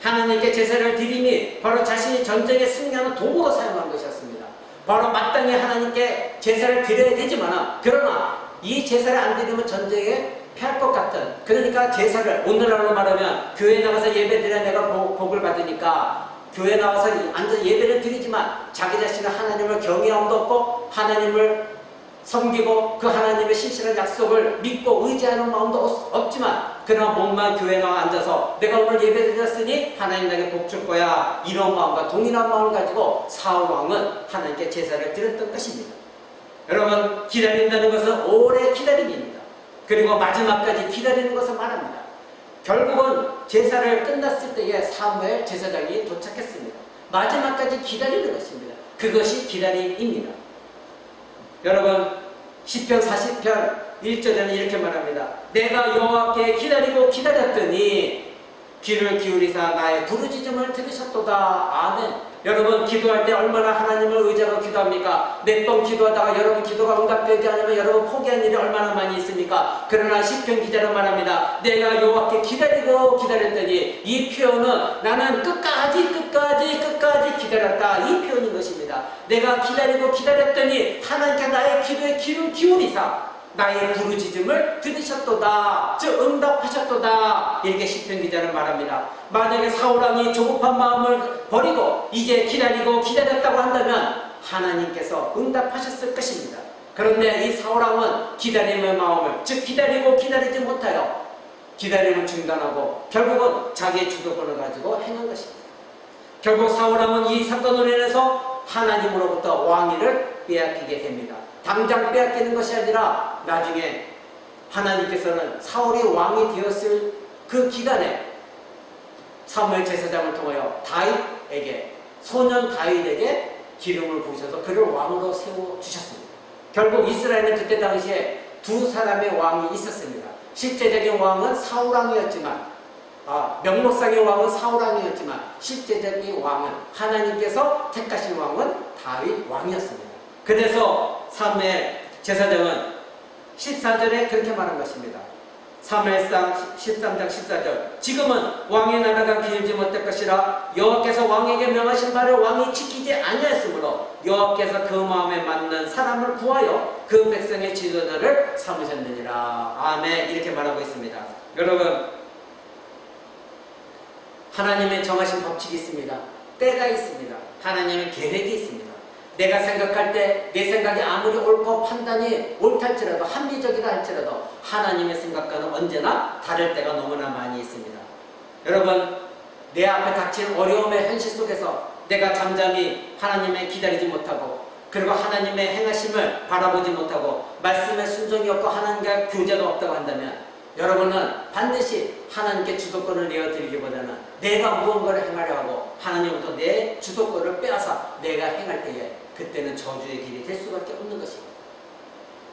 하나님께 제사를 드림이 바로 자신이 전쟁에 승리하는 도구로 사용한 것이었습니다. 바로 마땅히 하나님께 제사를 드려야 되지만 그러나 이 제사를 안 드리면 전쟁에 패할 것 같은, 그러니까 제사를 오늘날로 말하면 교회에 나가서 예배드려야 내가 복을 받으니까 교회 나와서 앉아 예배를 드리지만 자기 자신은 하나님을 경외함도 없고 하나님을 섬기고 그 하나님의 신실한 약속을 믿고 의지하는 마음도 없지만 그러나 몸만 교회 나와 앉아서 내가 오늘 예배 드렸으니 하나님 나에게 복 줄 거야 이런 마음과 동일한 마음을 가지고 사울왕은 하나님께 제사를 드렸던 것입니다. 여러분 기다린다는 것은 오래 기다림입니다. 그리고 마지막까지 기다리는 것을 말합니다. 결국은 제사를 끝났을 때에 사무엘 제사장이 도착했습니다. 마지막까지 기다리는 것입니다. 그것이 기다림입니다. 여러분 시편 40편 1절에는 이렇게 말합니다. 내가 여호와께 기다리고 기다렸더니 귀를 기울이사 나의 부르짖음을 들으셨도다. 아멘. 여러분 기도할 때 얼마나 하나님을 의지하고 기도합니까? 몇 번 기도하다가 여러분 기도가 응답되지 않으면 여러분 포기한 일이 얼마나 많이 있습니까? 그러나 시편 기자는 말합니다. 내가 여호와께 기다리고 기다렸더니 이 표현은 나는 끝까지 기다렸다 이 표현인 것입니다. 내가 기다리고 기다렸더니 하나님께 나의 기도에 귀를 기울이사 나의 부르짖음을 들으셨도다. 즉 응답하셨도다. 이렇게 시편 기자는 말합니다. 만약에 사울왕이 조급한 마음을 버리고 이제 기다리고 기다렸다고 한다면 하나님께서 응답하셨을 것입니다. 그런데 이 사울왕은 기다림의 마음을 즉 기다리고 기다리지 못하여 기다림을 중단하고 결국은 자기의 주도권을 가지고 행한 것입니다. 결국 사울왕은 이 사건으로 인해서 하나님으로부터 왕위를 빼앗기게 됩니다. 당장 빼앗기는 것이 아니라 나중에 하나님께서는 사울이 왕이 되었을 그 기간에 사무엘 제사장을 통하여 다윗에게 소년 다윗에게 기름을 부으셔서 그를 왕으로 세워주셨습니다. 결국 이스라엘은 그때 당시에 두 사람의 왕이 있었습니다. 실제적인 왕은 사울왕이었지만, 명목상의 왕은 사울왕이었지만 실제적인 왕은 하나님께서 택하신 왕은 다윗 왕이었습니다. 그래서 사무엘 제사장은 14절에 그렇게 말한 것입니다. 사무엘상 13장 14절, 지금은 왕의 나라가 길지 못할 것이라 여호와께서 왕에게 명하신 바를 왕이 지키지 아니하였으므로 여호와께서 그 마음에 맞는 사람을 구하여 그 백성의 지도자를 삼으셨느니라. 아멘. 이렇게 말하고 있습니다. 여러분, 하나님의 정하신 법칙이 있습니다. 때가 있습니다. 하나님의 계획이 있습니다. 내가 생각할 때 내 생각이 아무리 옳고 판단이 옳다 할지라도, 합리적이다 할지라도 하나님의 생각과는 언제나 다를 때가 너무나 많이 있습니다. 여러분, 내 앞에 닥친 어려움의 현실 속에서 내가 잠잠히 하나님의 기다리지 못하고, 그리고 하나님의 행하심을 바라보지 못하고 말씀에 순종이 없고 하나님과 교제가 없다고 한다면 여러분은 반드시 하나님께 주도권을 내어드리기보다는 내가 무언가를 행하려 하고 하나님부터 내 주도권을 빼앗아 내가 행할 때에 그때는 저주의 길이 될 수밖에 없는 것입니다.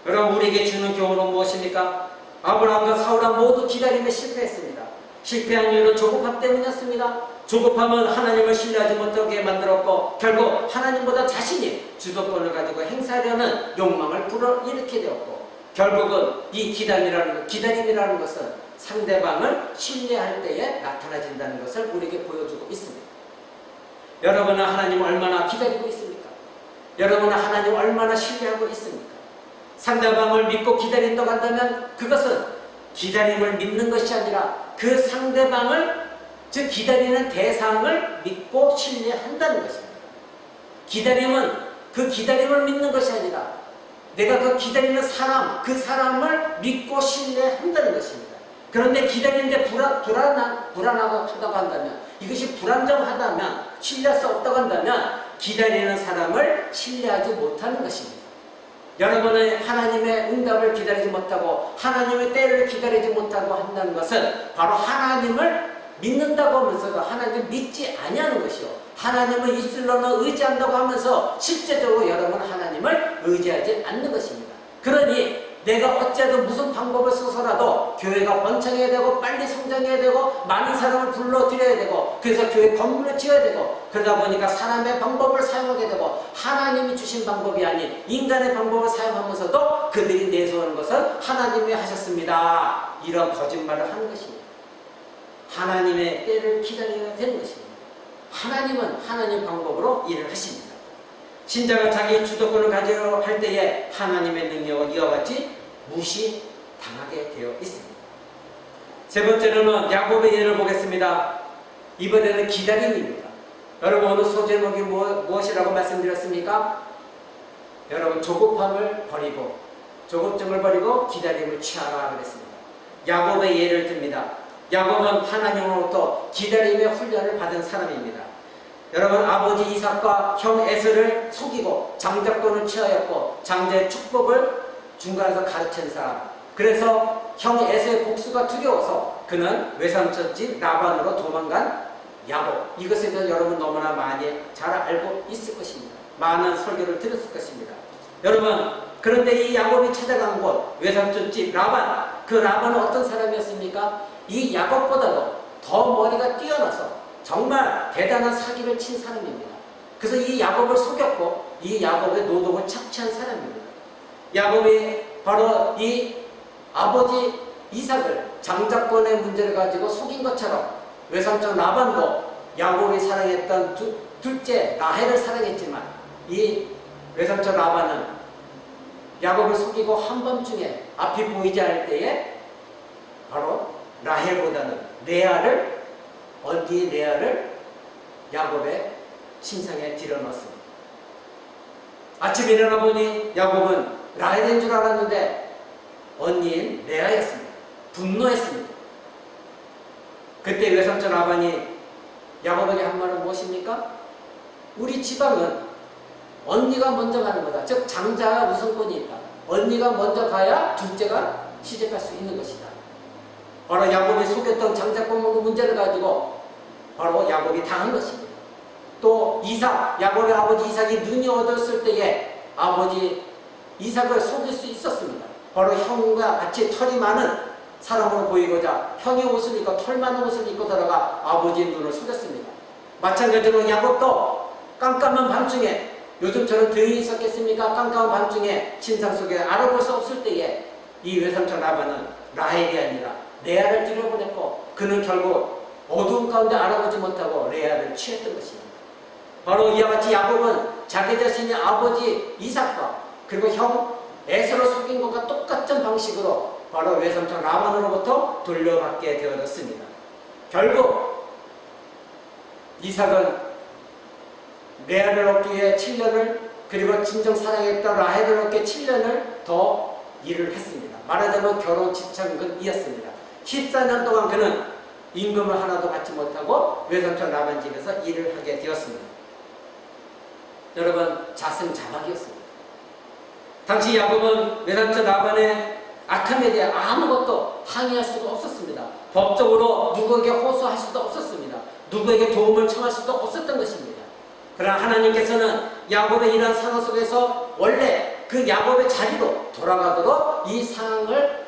여러분, 우리에게 주는 교훈은 무엇입니까? 아브라함과 사울은 모두 기다림에 실패했습니다. 실패한 이유는 조급함 때문이었습니다. 조급함은 하나님을 신뢰하지 못하게 만들었고 결국 하나님보다 자신이 주도권을 가지고 행사하려는 욕망을 불어일으키게 되었고, 결국은 이 기다림이라는 것은 상대방을 신뢰할 때에 나타나진다는 것을 우리에게 보여주고 있습니다. 여러분은 하나님을 얼마나 기다리고 있습니까? 여러분은 하나님을 얼마나 신뢰하고 있습니까? 상대방을 믿고 기다린다고 한다면 그것은 기다림을 믿는 것이 아니라 그 상대방을, 즉 기다리는 대상을 믿고 신뢰한다는 것입니다. 기다림은 그 기다림을 믿는 것이 아니라 내가 그 기다리는 사람, 그 사람을 믿고 신뢰한다는 것입니다. 그런데 기다리는데 불안하다고 한다면, 이것이 불안정하다면, 신뢰할 수 없다고 한다면 기다리는 사람을 신뢰하지 못하는 것입니다. 여러분은 하나님의 응답을 기다리지 못하고 하나님의 때를 기다리지 못하고 한다는 것은 바로 하나님을 믿는다고 하면서도 하나님을 믿지 아니하는 것이요, 하나님을 있을로는 의지한다고 하면서 실제적으로 여러분 하나님을 의지하지 않는 것입니다. 그러니 내가 어찌하든 무슨 방법을 써서라도 교회가 번창해야 되고 빨리 성장해야 되고 많은 사람을 불러들여야 되고 그래서 교회 건물을 지어야 되고, 그러다 보니까 사람의 방법을 사용하게 되고 하나님이 주신 방법이 아닌 인간의 방법을 사용하면서도 그들이 내세우는 것은 하나님이 하셨습니다, 이런 거짓말을 하는 것입니다. 하나님의 때를 기다려야 되는 것입니다. 하나님은 하나님 방법으로 일을 하십니다. 신자가 자기 주도권을 가지려 할 때에 하나님의 능력은 이와 같이 무시당하게 되어 있습니다. 세 번째로는 야곱의 예를 보겠습니다. 이번에는 기다림입니다. 여러분, 오늘 소제목이 무엇이라고 말씀드렸습니까? 여러분, 조급함을 버리고 조급증을 버리고 기다림을 취하라 그랬습니다. 야곱의 예를 듭니다. 야곱은 하나님으로부터 기다림의 훈련을 받은 사람입니다. 여러분, 아버지 이삭과 형 에서를 속이고 장자권을 취하였고 장자의 축복을 중간에서 가르친 사람. 그래서 형 에서의 복수가 두려워서 그는 외삼촌집 라반으로 도망간 야곱. 이것에 대해서 여러분 너무나 많이 잘 알고 있을 것입니다. 많은 설교를 들었을 것입니다. 여러분, 그런데 이 야곱이 찾아간 곳 외삼촌집 라반, 그 라반은 어떤 사람이었습니까? 이 야곱보다도 더 머리가 뛰어나서 정말 대단한 사기를 친 사람입니다. 그래서 이 야곱을 속였고 이 야곱의 노동을 착취한 사람입니다. 야곱이 바로 이 아버지 이삭을 장자권의 문제를 가지고 속인 것처럼 외삼촌 라반도 야곱이 사랑했던 둘째 라헬을 사랑했지만 이 외삼촌 라반은 야곱을 속이고 한밤중에 앞이 보이지 않을 때에 바로 라헬보다는 언니 레아를 야곱의 신상에 들여넣었습니다. 아침에 일어나 보니 야곱은 라헬인 줄 알았는데 언니인 레아였습니다. 분노했습니다. 그때 외삼촌 라반이 야곱에게 한 말은 무엇입니까? 우리 지방은 언니가 먼저 가는 거다. 즉 장자가 우선권이 있다. 언니가 먼저 가야 둘째가 시집갈 수 있는 것이다. 바로 야곱이 속였던 장자권 문제를 가지고 바로 야곱이 당한 것입니다. 또 이삭, 야곱의 아버지 이삭이 눈이 어두웠을 때에 아버지 이삭을 속일 수 있었습니다. 바로 형과 같이 털이 많은 사람으로 보이고자 형의 옷을 입고 털 많은 옷을 입고 들어가 아버지의 눈을 속였습니다. 마찬가지로 야곱도 깜깜한 밤중에, 요즘처럼 등이 있었겠습니까? 깜깜한 밤중에 침상 속에 알아볼 수 없을 때에 이 외삼촌 라반은 라헬이 아니라 레아를 들여보냈고, 그는 결국 어두운 가운데 알아보지 못하고 레아를 취했던 것입니다. 바로 이와 같이 야곱은 자기 자신의 아버지 이삭과 그리고 형 에서를 속인 것과 똑같은 방식으로 바로 외삼촌 라반으로부터 돌려받게 되어졌습니다. 결국 이삭은 레아를 얻기 위해 7년을, 그리고 진정 사랑했던 라헬을 얻기 위해 7년을 더 일을 했습니다. 말하자면 결혼 집착은이었습니다. 14년 동안 그는 임금을 하나도 받지 못하고 외삼촌 라반 집에서 일을 하게 되었습니다. 여러분, 자승자박이었습니다. 당시 야곱은 외삼촌 라반의 악함에 대해 아무것도 항의할 수가 없었습니다. 법적으로 누구에게 호소할 수도 없었습니다. 누구에게 도움을 청할 수도 없었던 것입니다. 그러나 하나님께서는 야곱의 이러한 상황 속에서 원래 그 야곱의 자리로 돌아가도록 이 상황을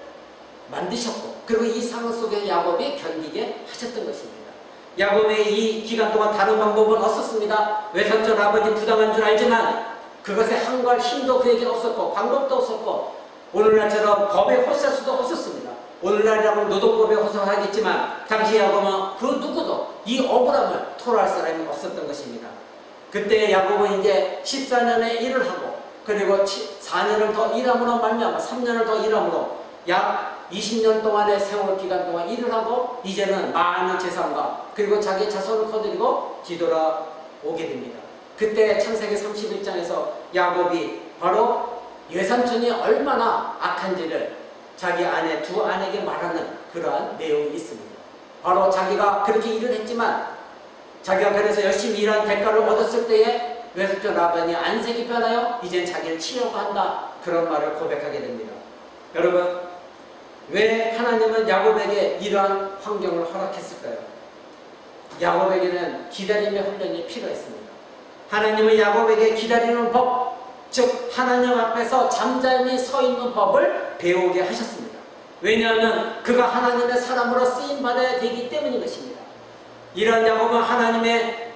만드셨고, 그리고 이 상황 속에 야곱이 견디게 하셨던 것입니다. 야곱의 이 기간 동안 다른 방법은 없었습니다. 외삼촌 아버지 부당한 줄 알지만 그것에 한갈 힘도 그에게 없었고 방법도 없었고, 오늘날처럼 법에 호소할 수도 없었습니다. 오늘날이라면 노동법에 호소하겠지만 당시 야곱은 그 누구도 이 억울함을 토로할 사람이 없었던 것입니다. 그때 야곱은 이제 14년의 일을 하고, 그리고 4년을 더 일함으로 말미암아 3년을 더 일함으로 약 20년 동안의 세월 기간 동안 일을 하고, 이제는 많은 재산과 그리고 자기 자손을 거두고 뒤돌아오게 됩니다. 그때 창세기 31장에서 야곱이 바로 외삼촌이 얼마나 악한지를 자기 아내, 두 아내에게 말하는 그러한 내용이 있습니다. 바로 자기가 그렇게 일을 했지만 자기가 그래서 열심히 일한 대가를 얻었을 때에 외삼촌 라반이 안색이 변하여 이젠 자기를 치려고 한다, 그런 말을 고백하게 됩니다. 여러분, 왜 하나님은 야곱에게 이러한 환경을 허락했을까요? 야곱에게는 기다림의 훈련이 필요했습니다. 하나님은 야곱에게 기다리는 법, 즉 하나님 앞에서 잠잠히 서 있는 법을 배우게 하셨습니다. 왜냐하면 그가 하나님의 사람으로 쓰임받아야 되기 때문인 것입니다. 이런 야곱은 하나님의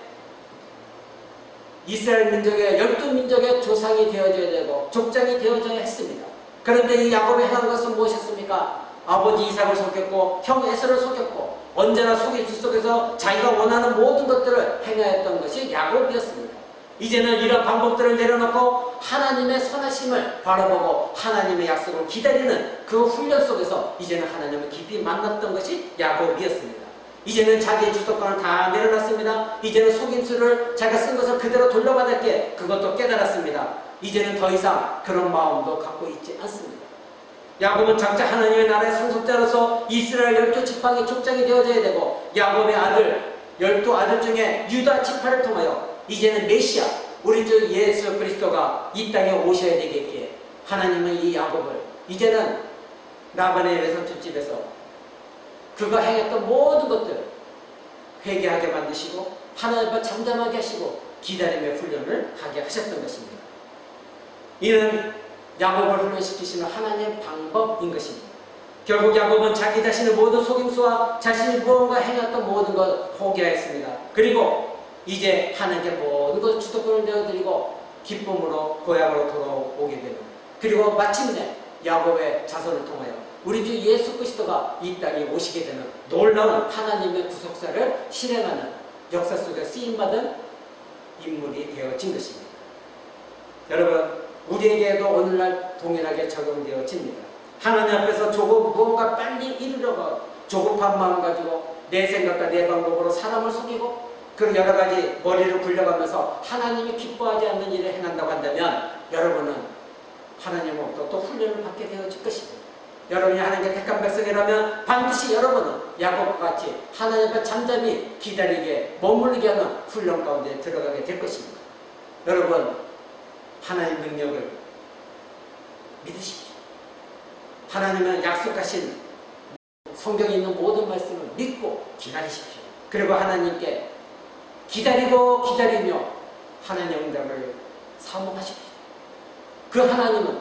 이스라엘 민족의 12민족의 조상이 되어져야 되고 족장이 되어져야 했습니다. 그런데 이 야곱이 행한 것은 무엇이었습니까? 아버지 이삭을 속였고 형 에서를 속였고, 언제나 속임수 속에서 자기가 원하는 모든 것들을 행하였던 것이 야곱이었습니다. 이제는 이런 방법들을 내려놓고 하나님의 선하심을 바라보고 하나님의 약속을 기다리는 그 훈련 속에서 이제는 하나님을 깊이 만났던 것이 야곱이었습니다. 이제는 자기의 주도권을 다 내려놨습니다. 이제는 속임수를 자기가 쓴 것을 그대로 돌려받았기에 그것도 깨달았습니다. 이제는 더 이상 그런 마음도 갖고 있지 않습니다. 야곱은 장차 하나님의 나라의 상속자로서 이스라엘 12지파의 족장이 되어져야 되고, 야곱의 아들 12아들 중에 유다 지파를 통하여 이제는 메시아, 우리 주 예수 그리스도가 이 땅에 오셔야 되겠기에 하나님은 이 야곱을 이제는 라반의 외삼촌 집에서 그가 행했던 모든 것들 회개하게 만드시고 하나님 앞에 잠잠하게 하시고 기다림의 훈련을 하게 하셨던 것입니다. 이는 야곱을 훈련시키시는 하나님의 방법인 것입니다. 결국 야곱은 자기 자신의 모든 속임수와 자신이 무언가 행했던 모든 걸 포기하였습니다. 그리고 이제 하나님께 모든 것을 주도권을 내어드리고 기쁨으로 고향으로 돌아오게 되는, 그리고 마침내 야곱의 자손을 통하여 우리 주 예수 그리스도가 이 땅에 오시게 되는 놀라운 하나님의 구속사를 실행하는 역사 속에 쓰임받은 인물이 되어진 것입니다. 여러분, 우리에게도 오늘날 동일하게 적용되어집니다. 하나님 앞에서 조금 무언가 빨리 이루려고 조급한 마음 가지고 내 생각과 내 방법으로 사람을 속이고 그리고 여러 가지 머리를 굴려가면서 하나님이 기뻐하지 않는 일을 행한다고 한다면 여러분은 하나님으로부터 또 훈련을 받게 되어질 것입니다. 여러분이 하나님의 택한 백성이라면 반드시 여러분은 야곱과 같이 하나님 앞에 잠잠히 기다리게 머무르게 하는 훈련 가운데 들어가게 될 것입니다. 여러분, 하나님 능력을 믿으십시오. 하나님은 약속하신 성경에 있는 모든 말씀을 믿고 기다리십시오. 그리고 하나님께 기다리고 기다리며 하나님의 응답을 사모하십시오. 그 하나님은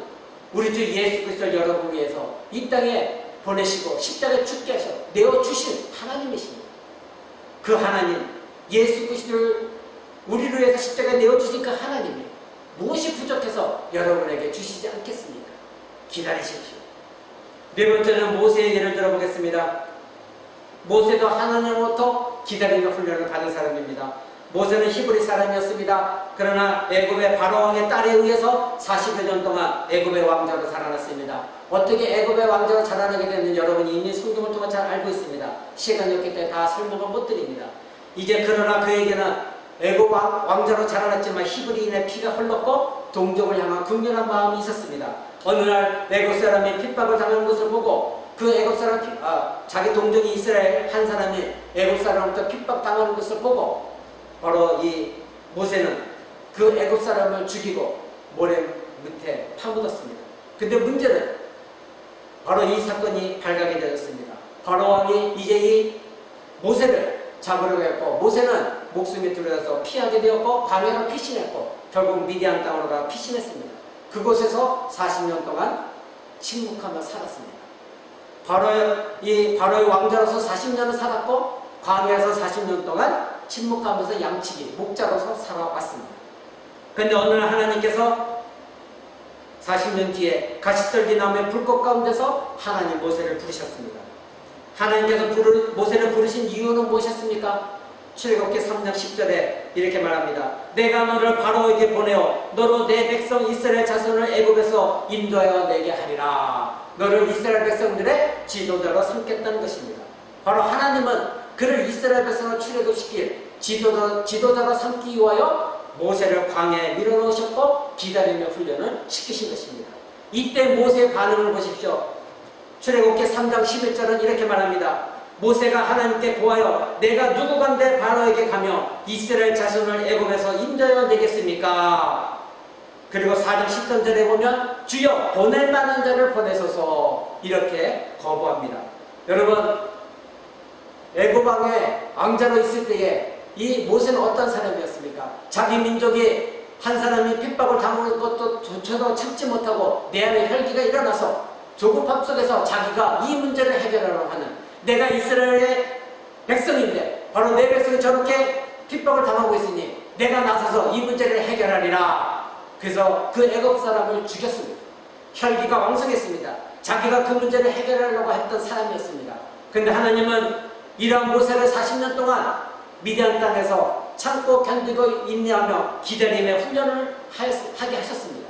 우리 주 예수 그리스도를 여러분 위해서 이 땅에 보내시고 십자가에 죽게 하셔 내어주신 하나님이십니다. 그 하나님, 예수 그리스도를 우리를 위해서 십자가에 내어주신 그 하나님이 무엇이 부족해서 여러분에게 주시지 않겠습니까? 기다리십시오. 네 번째는 모세의 예를 들어보겠습니다. 모세도 하나님으로부터 기다리는 훈련을 받은 사람입니다. 모세는 히브리 사람이었습니다. 그러나 애굽의 바로왕의 딸에 의해서 40여 년 동안 애굽의 왕자로 자라났습니다. 어떻게 애굽의 왕자로 자라나게 됐는지 여러분이 이미 성경을 통해 잘 알고 있습니다. 시간이 없기 때문에 다 설명을 못 드립니다. 이제 그러나 그에게는 애굽 왕자로 자라났지만 히브리인의 피가 흘렀고 동족을 향한 긍휼한 마음이 있었습니다. 어느 날 애굽 사람이 핍박을 당하는 것을 보고 그 애굽 사람 자기 동족이 이스라엘 한 사람이 애굽 사람부터 핍박 당하는 것을 보고 바로 이 모세는 그 애굽 사람을 죽이고 모래 밑에 파묻었습니다. 근데 문제는 바로 이 사건이 발각이 되었습니다. 바로왕이 이제 이 모세를 잡으려고 했고 모세는 목숨이 두려워서 피하게 되었고 광야로 피신했고 결국 미디안 땅으로 가 피신했습니다. 그곳에서 40년 동안 침묵하며 살았습니다. 바로의 왕자로서 40년을 살았고 광야에서 40년 동안 침묵하면서 양치기 목자로서 살아왔습니다. 그런데 어느 날 하나님께서 40년 뒤에 가시떨기 나무의 불꽃 가운데서 하나님 모세를 부르셨습니다. 하나님께서 모세를 부르신 이유는 무엇이었습니까? 출애굽기 3장 10절에 이렇게 말합니다. 내가 너를 바로에게 보내어 너로 내 백성 이스라엘 자손을 애굽에서 인도하여 내게 하리라. 너를 이스라엘 백성들의 지도자로 삼겠다는 것입니다. 바로 하나님은 그를 이스라엘 백성을 출애굽시킬 지도자로 삼기 위하여 모세를 광야에 밀어넣으셨고 기다리며 훈련을 시키신 것입니다. 이때 모세의 반응을 보십시오. 출애굽기 3장 11절은 이렇게 말합니다. 모세가 하나님께 고하여 내가 누구간데 바로에게 가며 이스라엘 자손을 애굽에서 인도하여 내겠습니까? 그리고 4장 13절에 보면 주여 보낼 만한 자를 보내소서 이렇게 거부합니다. 여러분 애굽 왕의 왕자로 있을 때에 이 모세는 어떤 사람이었습니까? 자기 민족이 한 사람이 핍박을 당하는 것도 조차도 참지 못하고 내 안에 혈기가 일어나서 조급함 속에서 자기가 이 문제를 해결하려고 하는 내가 이스라엘의 백성인데 바로 내 백성이 저렇게 핍박을 당하고 있으니 내가 나서서 이 문제를 해결하리라. 그래서 그 애굽 사람을 죽였습니다. 혈기가 왕성했습니다. 자기가 그 문제를 해결하려고 했던 사람이었습니다. 그런데 하나님은 이러한 모세를 40년 동안 미디안 땅에서 참고 견디고 인내하며 기다림의 훈련을 하게 하셨습니다.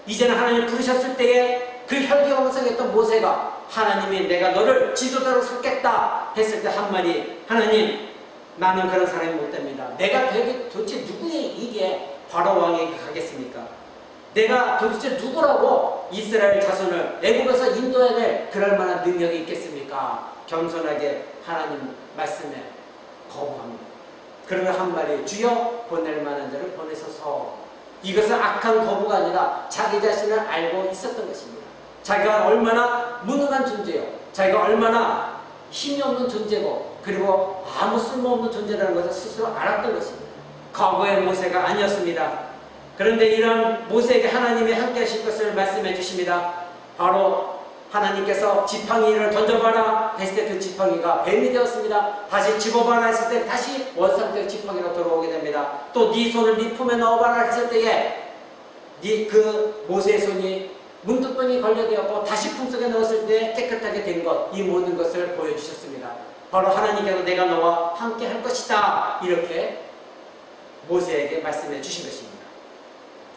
이제는 하나님 부르셨을 때에 그 혈기가 왕성했던 모세가 하나님이 내가 너를 지도자로 삼겠다 했을 때 한마디 하나님 나는 그런 사람이 못됩니다. 내가 도대체 누구의 일에 바로왕에게 가겠습니까? 내가 도대체 누구라고 이스라엘 자손을 애굽에서 인도해낼 그럴 만한 능력이 있겠습니까? 겸손하게 하나님 말씀에 거부합니다. 그러면 한마디 주여 보낼 만한 자를 보내소서. 이것은 악한 거부가 아니라 자기 자신을 알고 있었던 것입니다. 자기가 얼마나 무능한 존재요, 자기가 얼마나 힘이 없는 존재고 그리고 아무 쓸모없는 존재라는 것을 스스로 알았던 것입니다. 과거의 모세가 아니었습니다. 그런데 이런 모세에게 하나님이 함께 하실 것을 말씀해 주십니다. 바로 하나님께서 지팡이를 던져봐라 했을 때 그 지팡이가 뱀이 되었습니다. 다시 집어봐라 했을 때 다시 원상태의 지팡이로 돌아오게 됩니다. 또 네 손을 네 품에 넣어봐라 했을 때에 그 모세의 손이 문득병이 걸려되었고 다시 품속에 넣었을 때 깨끗하게 된 것, 이 모든 것을 보여주셨습니다. 바로 하나님께서 내가 너와 함께 할 것이다 이렇게 모세에게 말씀해 주신 것입니다.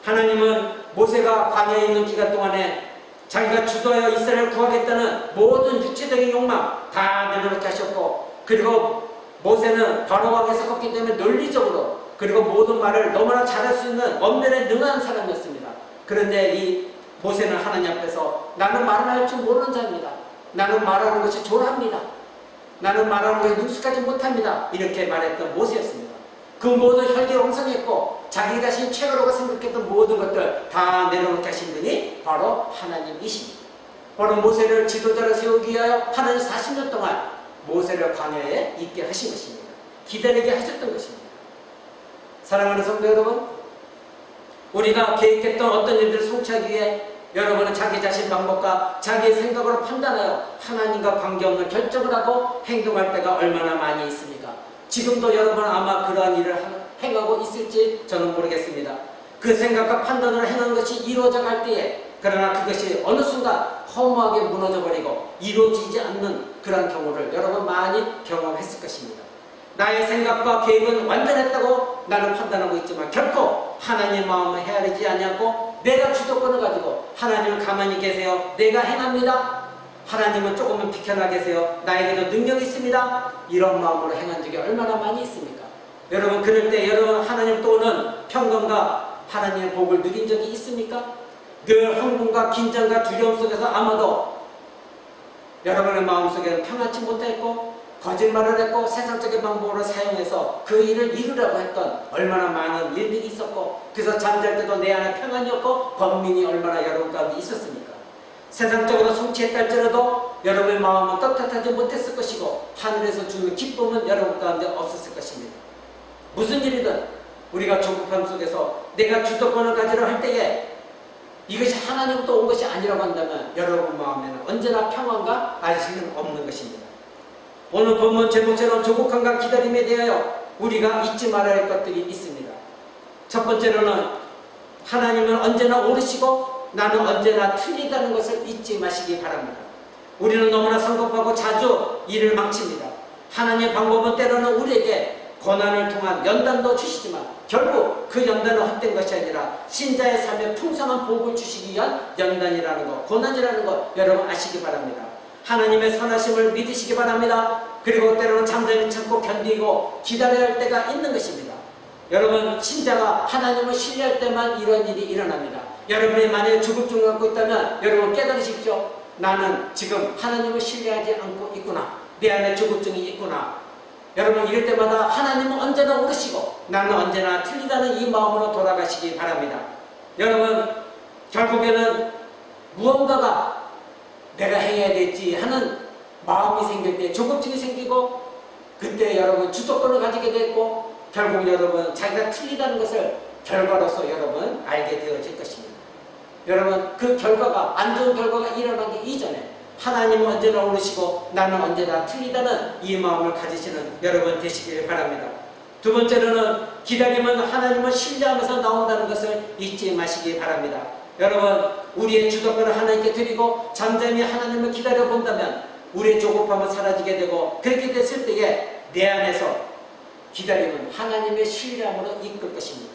하나님은 모세가 광야에 있는 기간 동안에 자기가 주도하여 이스라엘을 구하겠다는 모든 육체적인 욕망 다 내려놓게 하셨고 그리고 모세는 바로왕에 섰기 때문에 논리적으로 그리고 모든 말을 너무나 잘할 수 있는 언변에 능한 사람이었습니다. 그런데 이 모세는 하나님 앞에서 나는 말을 할 줄 모르는 자입니다. 나는 말하는 것이 졸합니다. 나는 말하는 것에 능숙하지 못합니다. 이렇게 말했던 모세였습니다. 그 모든 혈기가 왕성했고 자기 자신 최고라고 생각했던 모든 것들 다 내려놓게 하신 분이 바로 하나님이십니다. 바로 모세를 지도자로 세우기 위하여 하나님 40년 동안 모세를 광야에 있게 하신 것입니다. 기다리게 하셨던 것입니다. 사랑하는 성도 여러분, 우리가 계획했던 어떤 일들을 성취하기 위해 여러분은 자기 자신 방법과 자기의 생각으로 판단하여 하나님과 관계없는 결정을 하고 행동할 때가 얼마나 많이 있습니까? 지금도 여러분 아마 그러한 일을 행하고 있을지 저는 모르겠습니다. 그 생각과 판단으로 행한 것이 이루어져 갈 때에, 그러나 그것이 어느 순간 허무하게 무너져 버리고 이루어지지 않는 그런 경우를 여러분 많이 경험했을 것입니다. 나의 생각과 계획은 완전했다고 나는 판단하고 있지만 결코 하나님의 마음을 헤아리지 아니하고 내가 주도권을 가지고 하나님은 가만히 계세요, 내가 행합니다, 하나님은 조금만 비켜나 계세요, 나에게도 능력이 있습니다, 이런 마음으로 행한 적이 얼마나 많이 있습니까? 여러분 그럴 때 여러분 하나님 또 오는 평강과 하나님의 복을 누린 적이 있습니까? 늘 흥분과 긴장과 두려움 속에서 아마도 여러분의 마음속에는 평안치 못했고 거짓말을 했고 세상적인 방법으로 사용해서 그 일을 이루려고 했던 얼마나 많은 일들이 있었고, 그래서 잠잘 때도 내 안에 평안이 없고 번민이 얼마나 여러분 가운데 있었습니까? 세상적으로 성취했다 할지라도 여러분의 마음은 떳떳하지 못했을 것이고 하늘에서 주는 기쁨은 여러분 가운데 없었을 것입니다. 무슨 일이든 우리가 조급함 속에서 내가 주도권을 가지려 할 때에 이것이 하나님부터 온 것이 아니라고 한다면 여러분 마음에는 언제나 평안과 안식은 없는 것입니다. 오늘 본문 제목처럼 조급함과 기다림에 대하여 우리가 잊지 말아야 할 것들이 있습니다. 첫 번째로는 하나님은 언제나 옳으시고 나는 언제나 틀리다는 것을 잊지 마시기 바랍니다. 우리는 너무나 성급하고 자주 일을 망칩니다. 하나님의 방법은 때로는 우리에게 고난을 통한 연단도 주시지만 결국 그 연단은 헛된 것이 아니라 신자의 삶에 풍성한 복을 주시기 위한 연단이라는 것, 고난이라는 것 여러분 아시기 바랍니다. 하나님의 선하심을 믿으시기 바랍니다. 그리고 때로는 잠잠히 참고 견디고 기다려야 할 때가 있는 것입니다. 여러분 신자가 하나님을 신뢰할 때만 이런 일이 일어납니다. 여러분이 만약에 조급증을 갖고 있다면 여러분 깨달으십시오. 나는 지금 하나님을 신뢰하지 않고 있구나, 내 안에 조급증이 있구나. 여러분 이럴 때마다 하나님은 언제나 옳으시고 나는 언제나 틀리다는 이 마음으로 돌아가시기 바랍니다. 여러분 결국에는 무언가가 내가 해야 되지 하는 마음이 생길 때 조급증이 생기고 그때 여러분 주도권을 가지게 됐고 결국 여러분 자기가 틀리다는 것을 결과로서 여러분 알게 되어질 것입니다. 여러분 그 결과가 안 좋은 결과가 일어나기 이전에 하나님은 언제나 옳으시고 나는 언제나 틀리다는 이 마음을 가지시는 여러분 되시길 바랍니다. 두 번째로는 기다림은 하나님을 신뢰하면서 나온다는 것을 잊지 마시기 바랍니다. 여러분 우리의 주도권을 하나님께 드리고 잠잠히 하나님을 기다려 본다면 우리의 조급함은 사라지게 되고 그렇게 됐을 때에 내 안에서 기다림은 하나님의 신뢰함으로 이끌 것입니다.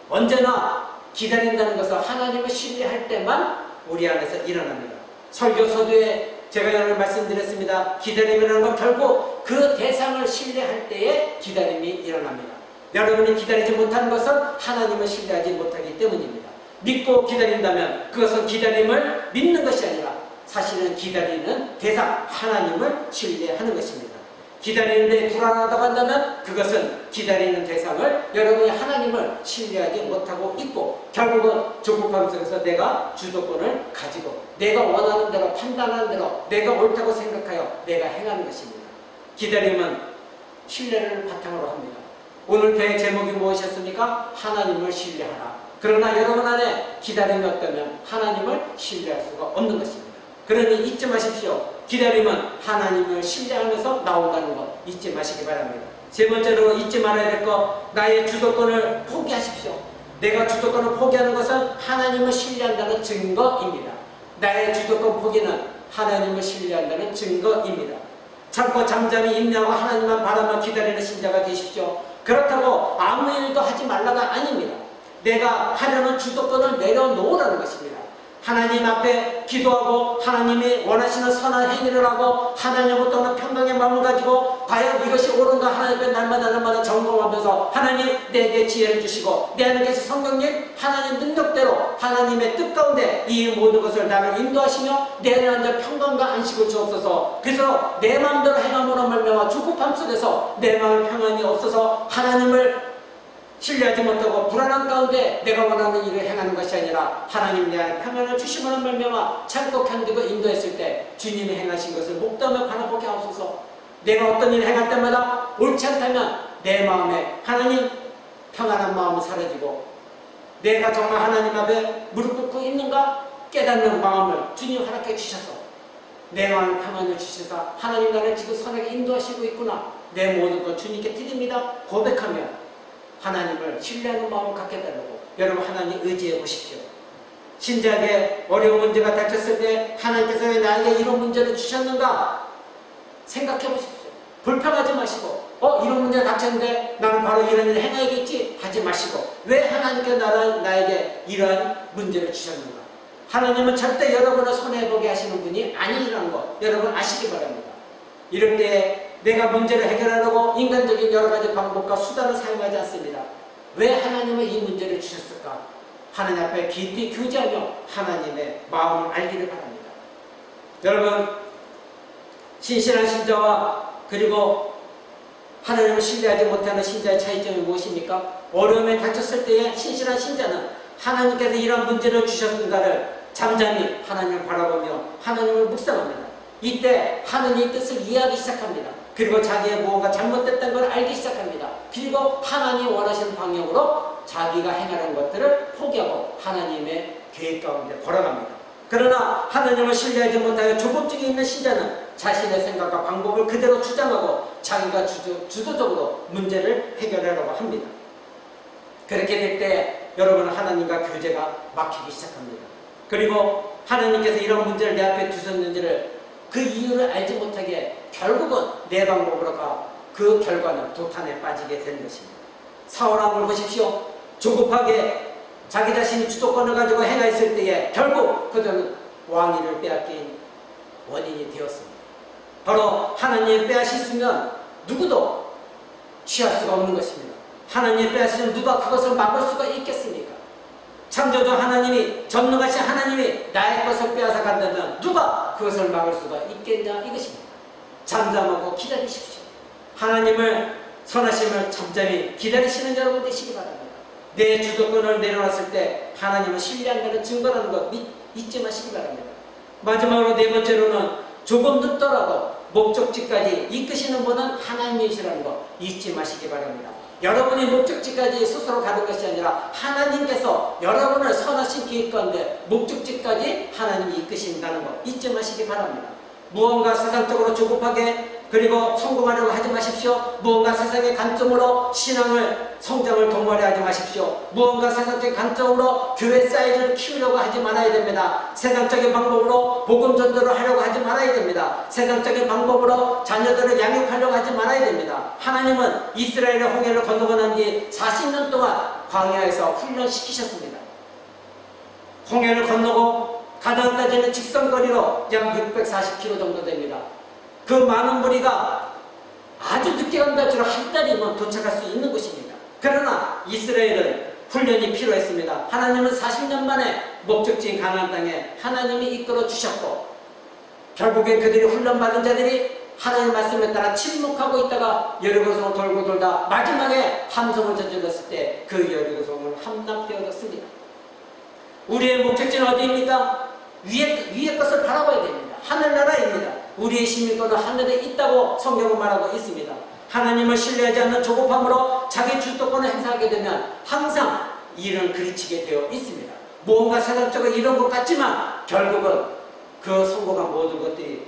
언제나 기다린다는 것은 하나님을 신뢰할 때만 우리 안에서 일어납니다. 설교 서두에 제가 여러분 말씀드렸습니다. 기다림이라는 건 결국 그 대상을 신뢰할 때에 기다림이 일어납니다. 여러분이 기다리지 못하는 것은 하나님을 신뢰하지 못하기 때문입니다. 믿고 기다린다면 그것은 기다림을 믿는 것이 아니라 사실은 기다리는 대상 하나님을 신뢰하는 것입니다. 기다리는데 불안하다고 한다면 그것은 기다리는 대상을 여러분이 하나님을 신뢰하지 못하고 있고 결국은 조급함 속에서 내가 주도권을 가지고 내가 원하는 대로 판단하는 대로 내가 옳다고 생각하여 내가 행하는 것입니다. 기다림은 신뢰를 바탕으로 합니다. 오늘 배의 제목이 무엇이었습니까? 하나님을 신뢰하라. 그러나 여러분 안에 기다림이 없다면 하나님을 신뢰할 수가 없는 것입니다. 그러니 잊지 마십시오. 기다림은 하나님을 신뢰하면서 나온다는 것 잊지 마시기 바랍니다. 세 번째로 잊지 말아야 될 것, 나의 주도권을 포기하십시오. 내가 주도권을 포기하는 것은 하나님을 신뢰한다는 증거입니다. 나의 주도권 포기는 하나님을 신뢰한다는 증거입니다. 참고 잠잠히 인내하고 하나님만 바라만 기다리는 신자가 되십시오. 그렇다고 아무 일도 하지 말라가 아닙니다. 내가 하려는 주도권을 내려놓으라는 것입니다. 하나님 앞에 기도하고 하나님이 원하시는 선한 행위를 하고 하나님으로부터 오는 평강의 마음을 가지고 과연 이것이 옳은가 하나님 앞에 날마다 점검하면서 하나님 내게 지혜를 주시고 내 안에 계신 성령님 하나님 능력대로 하나님의 뜻 가운데 이 모든 것을 나를 인도하시며 내 안에 앉아 평강과 안식을 주옵소서. 그래서 내 마음대로 행함으로 말미암아 조급함 속에서 내 마음에 평안이 없어서 하나님을 신뢰하지 못하고 불안한 가운데 내가 원하는 일을 행하는 것이 아니라 하나님 내 안에 평안을 주시므로 말미암아 참고 견디고 인도했을 때 주님이 행하신 것을 목도하며 바라보게 하옵소서. 내가 어떤 일을 행할 때마다 옳지 않다면 내 마음에 하나님 평안한 마음은 사라지고 내가 정말 하나님 앞에 무릎 꿇고 있는가? 깨닫는 마음을 주님 허락해 주셔서 내 마음에 평안을 주셔서 하나님 나를 지금 선하게 인도하시고 있구나, 내 모든 것 주님께 드립니다 고백하며 하나님을 신뢰하는 마음을 갖게 달라고 여러분 하나님 의지해 보십시오. 신자에게 어려운 문제가 닥쳤을 때 하나님께서 왜 나에게 이런 문제를 주셨는가 생각해 보십시오. 불평하지 마시고 이런 문제가 닥쳤는데 나는 바로 이런 일을 행해야겠지 하지 마시고 왜 하나님께서 나에게 이런 문제를 주셨는가. 하나님은 절대 여러분을 손해보게 하시는 분이 아니라는 거 여러분 아시기 바랍니다. 이럴 때 내가 문제를 해결하려고 인간적인 여러 가지 방법과 수단을 사용하지 않습니다. 왜 하나님은 이 문제를 주셨을까? 하나님 앞에 깊이 교제하며 하나님의 마음을 알기를 바랍니다. 여러분, 신실한 신자와 그리고 하나님을 신뢰하지 못하는 신자의 차이점이 무엇입니까? 어려움에 닥쳤을 때에 신실한 신자는 하나님께서 이런 문제를 주셨는가를 잠잠히 하나님을 바라보며 하나님을 묵상합니다. 이때 하나님의 뜻을 이해하기 시작합니다. 그리고 자기의 무언가 잘못됐다는 걸 알기 시작합니다. 그리고 하나님이 원하시는 방향으로 자기가 행하는 것들을 포기하고 하나님의 계획 가운데 걸어갑니다. 그러나 하나님을 신뢰하지 못하여 조급증이 있는 신자는 자신의 생각과 방법을 그대로 주장하고 자기가 주도적으로 문제를 해결하려고 합니다. 그렇게 될 때 여러분은 하나님과 교제가 막히기 시작합니다. 그리고 하나님께서 이런 문제를 내 앞에 두셨는지를 그 이유를 알지 못하게 결국은 내 방법으로 그 결과는 도탄에 빠지게 되는 것입니다. 사울왕을 보십시오. 조급하게 자기 자신이 주도권을 가지고 행하였을 때에 결국 그들은 왕위를 빼앗긴 원인이 되었습니다. 바로 하나님이 빼앗으시면 누구도 취할 수가 없는 것입니다. 하나님이 빼앗으면 누가 그것을 막을 수가 있겠습니까? 창조주 하나님이, 전능하신 하나님이 나의 것을 빼앗아 간다면 누가 그것을 막을 수가 있겠냐 이것입니다. 잠잠하고 기다리십시오. 하나님을 선하심을 잠잠히 기다리시는 여러분 되시기 바랍니다. 내 주도권을 내려놨을 때 하나님을 신뢰한다는 증거라는 것 잊지 마시기 바랍니다. 마지막으로 네 번째로는 조금 늦더라도 목적지까지 이끄시는 분은 하나님이시라는 것 잊지 마시기 바랍니다. 여러분이 목적지까지 스스로 가는 것이 아니라 하나님께서 여러분을 선하신 계획 가운데 목적지까지 하나님이 이끄신다는 것 잊지 마시기 바랍니다. 무언가 세상적으로 조급하게 그리고 성공하려고 하지 마십시오. 무언가 세상의 관점으로 신앙을 성장을 도모하려 하지 마십시오. 무언가 세상적인 관점으로 교회 사이즈를 키우려고 하지 말아야 됩니다. 세상적인 방법으로 복음 전도를 하려고 하지 말아야 됩니다. 세상적인 방법으로 자녀들을 양육하려고 하지 말아야 됩니다. 하나님은 이스라엘의 홍해를 건너고 난 뒤 40년 동안 광야에서 훈련시키셨습니다. 홍해를 건너고 가나안 까지는 직선거리로 약 640km 정도 됩니다. 그 많은 무리가 아주 늦게 간다 하더라도 한 달이면 도착할 수 있는 곳입니다. 그러나 이스라엘은 훈련이 필요했습니다. 하나님은 40년 만에 목적지인 가나안 땅에 하나님이 이끌어 주셨고 결국엔 그들이 훈련받은 자들이 하나님의 말씀에 따라 침묵하고 있다가 여리고성을 돌고 돌다 마지막에 함성을 저질렀을 때 그 여리고성을 함락되어졌습니다. 우리의 목적지는 어디입니까? 위의 것을 바라봐야 됩니다. 하늘나라입니다. 우리의 시민권은 하늘에 있다고 성경은 말하고 있습니다. 하나님을 신뢰하지 않는 조급함으로 자기 주도권을 행사하게 되면 항상 일을 그르치게 되어 있습니다. 무언가 세상적으로 이런 것 같지만 결국은 그 성공한 모든 것들이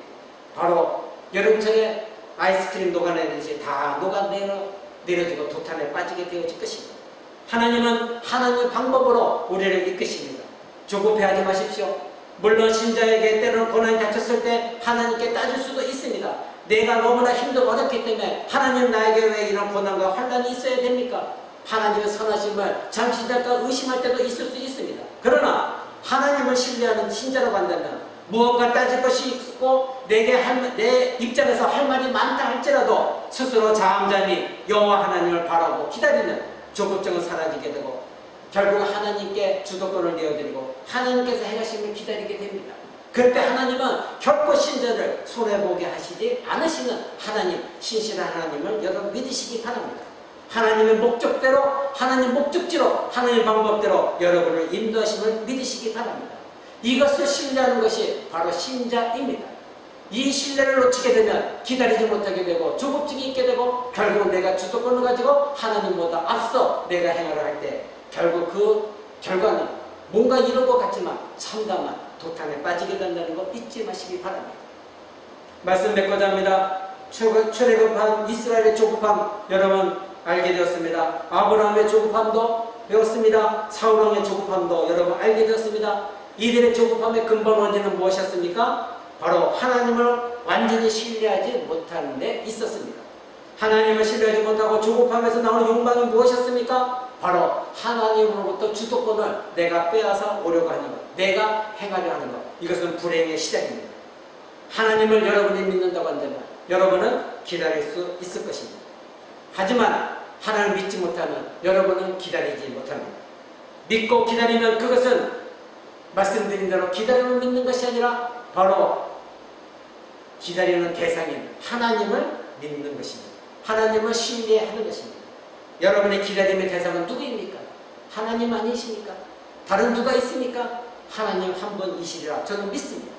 바로 여름철에 아이스크림 녹아내듯이 다 녹아내려지고 도탄에 빠지게 되어질 것입니다. 하나님은 하나님의 방법으로 우리를 이끄십니다. 조급해하지 마십시오. 물론 신자에게 때로는 고난이 닥쳤을 때 하나님께 따질 수도 있습니다. 내가 너무나 힘들고 어렵기 때문에 하나님 나에게 왜 이런 고난과 환난이 있어야 됩니까? 하나님의 선하심을 잠시 잠깐 의심할 때도 있을 수 있습니다. 그러나 하나님을 신뢰하는 신자로 간다면 무언가 따질 것이 있고 내 입장에서 할 말이 많다 할지라도 스스로 잠잠히 여호와 하나님을 바라고 기다리면 조급증은 사라지게 되고 결국 하나님께 주도권을 내어드리고 하나님께서 행하심을 기다리게 됩니다. 그때 하나님은 결코 신자를 손해보게 하시지 않으시는 하나님, 신실한 하나님을 여러분 믿으시기 바랍니다. 하나님의 목적대로, 하나님 목적지로, 하나님의 방법대로 여러분을 인도하심을 믿으시기 바랍니다. 이것을 신뢰하는 것이 바로 신자입니다. 이 신뢰를 놓치게 되면 기다리지 못하게 되고 조급증이 있게 되고 결국 내가 주도권을 가지고 하나님보다 앞서 내가 행하려 할 때 결국 그 결과는 뭔가 이런 것 같지만 참담한 도탄에 빠지게 된다는 거 잊지 마시기 바랍니다. 말씀 맺고자 합니다. 출애굽한 이스라엘의 조급함 여러분 알게 되었습니다. 아브라함의 조급함도 배웠습니다. 사울왕의 조급함도 여러분 알게 되었습니다. 이들의 조급함의 근본 원인은 무엇이었습니까? 바로 하나님을 완전히 신뢰하지 못하는 데 있었습니다. 하나님을 신뢰하지 못하고 조급함에서 나오는 욕망이 무엇이었습니까? 바로 하나님으로부터 주도권을 내가 빼앗아 오려고 하는 것, 내가 행하려 하는 것. 이것은 불행의 시작입니다. 하나님을 여러분이 믿는다고 한다면 여러분은 기다릴 수 있을 것입니다. 하지만 하나님을 믿지 못하면 여러분은 기다리지 못합니다. 믿고 기다리면 그것은 말씀드린 대로 기다림을 믿는 것이 아니라 바로 기다리는 대상인 하나님을 믿는 것입니다. 하나님을 신뢰하는 것입니다. 여러분의 기다림의 대상은 누구입니까? 하나님 아니십니까? 다른 누가 있습니까? 하나님 한 분이시리라 저는 믿습니다.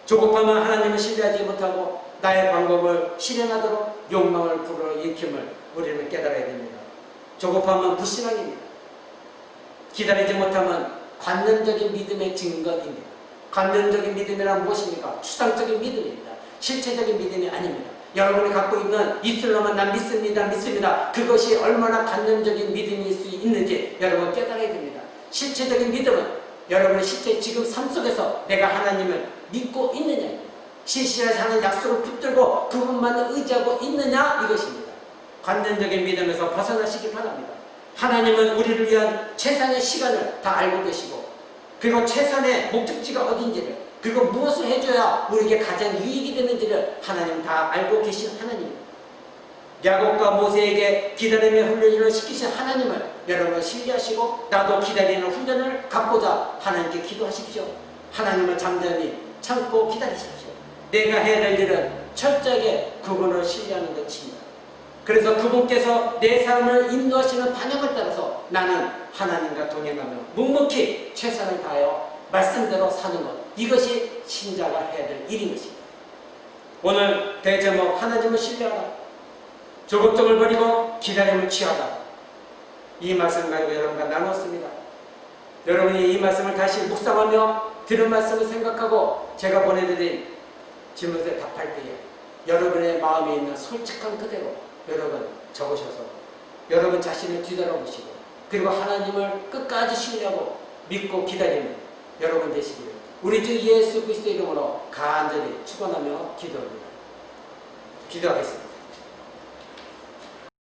조급하면 하나님을 신뢰하지 못하고 나의 방법을 실행하도록 욕망을 불러일으킴을 우리는 깨달아야 됩니다. 조급하면 불신앙입니다. 기다리지 못하면 관념적인 믿음의 증거입니다. 관념적인 믿음이란 무엇입니까? 추상적인 믿음입니다. 실체적인 믿음이 아닙니다. 여러분이 갖고 있는 입술로만 난 믿습니다, 믿습니다. 그것이 얼마나 관념적인 믿음일 수 있는지 여러분 깨달아야 됩니다. 실체적인 믿음은 여러분의 실제 지금 삶 속에서 내가 하나님을 믿고 있느냐입니다. 실시하지 않은 약속을 붙들고 그분만 의지하고 있느냐 이것입니다. 관념적인 믿음에서 벗어나시기 바랍니다. 하나님은 우리를 위한 최선의 시간을 다 알고 계시고 그리고 최선의 목적지가 어딘지를 그리고 무엇을 해줘야 우리에게 가장 유익이 되는지를 하나님 다 알고 계신 하나님입니다. 야곱과 모세에게 기다림의 훈련을 시키신 하나님을 여러분 신뢰하시고 나도 기다리는 훈련을 갖고자 하나님께 기도하십시오. 하나님을 잠잠히 참고 기다리십시오. 내가 해야 될 일은 철저하게 그분을 신뢰하는 것입니다. 그래서 그분께서 내 삶을 인도하시는 방향을 따라서 나는 하나님과 동행하며 묵묵히 최선을 다하여 말씀대로 사는 것, 이것이 신자가 해야 될 일인 것입니다. 오늘 대제목 하나님을 신뢰하라, 조급증을 버리고 기다림을 취하라, 이 말씀 가지고 여러분과 나눴습니다. 여러분이 이 말씀을 다시 묵상하며 들은 말씀을 생각하고 제가 보내드린 질문에 답할 때에 여러분의 마음에 있는 솔직한 그대로 여러분 적으셔서 여러분 자신을 뒤돌아보시고 그리고 하나님을 끝까지 신뢰하고 믿고 기다리는 여러분 되시기를 우리 주 예수 그리스도의 이름으로 간절히 축원하며 기도합니다. 기도하겠습니다.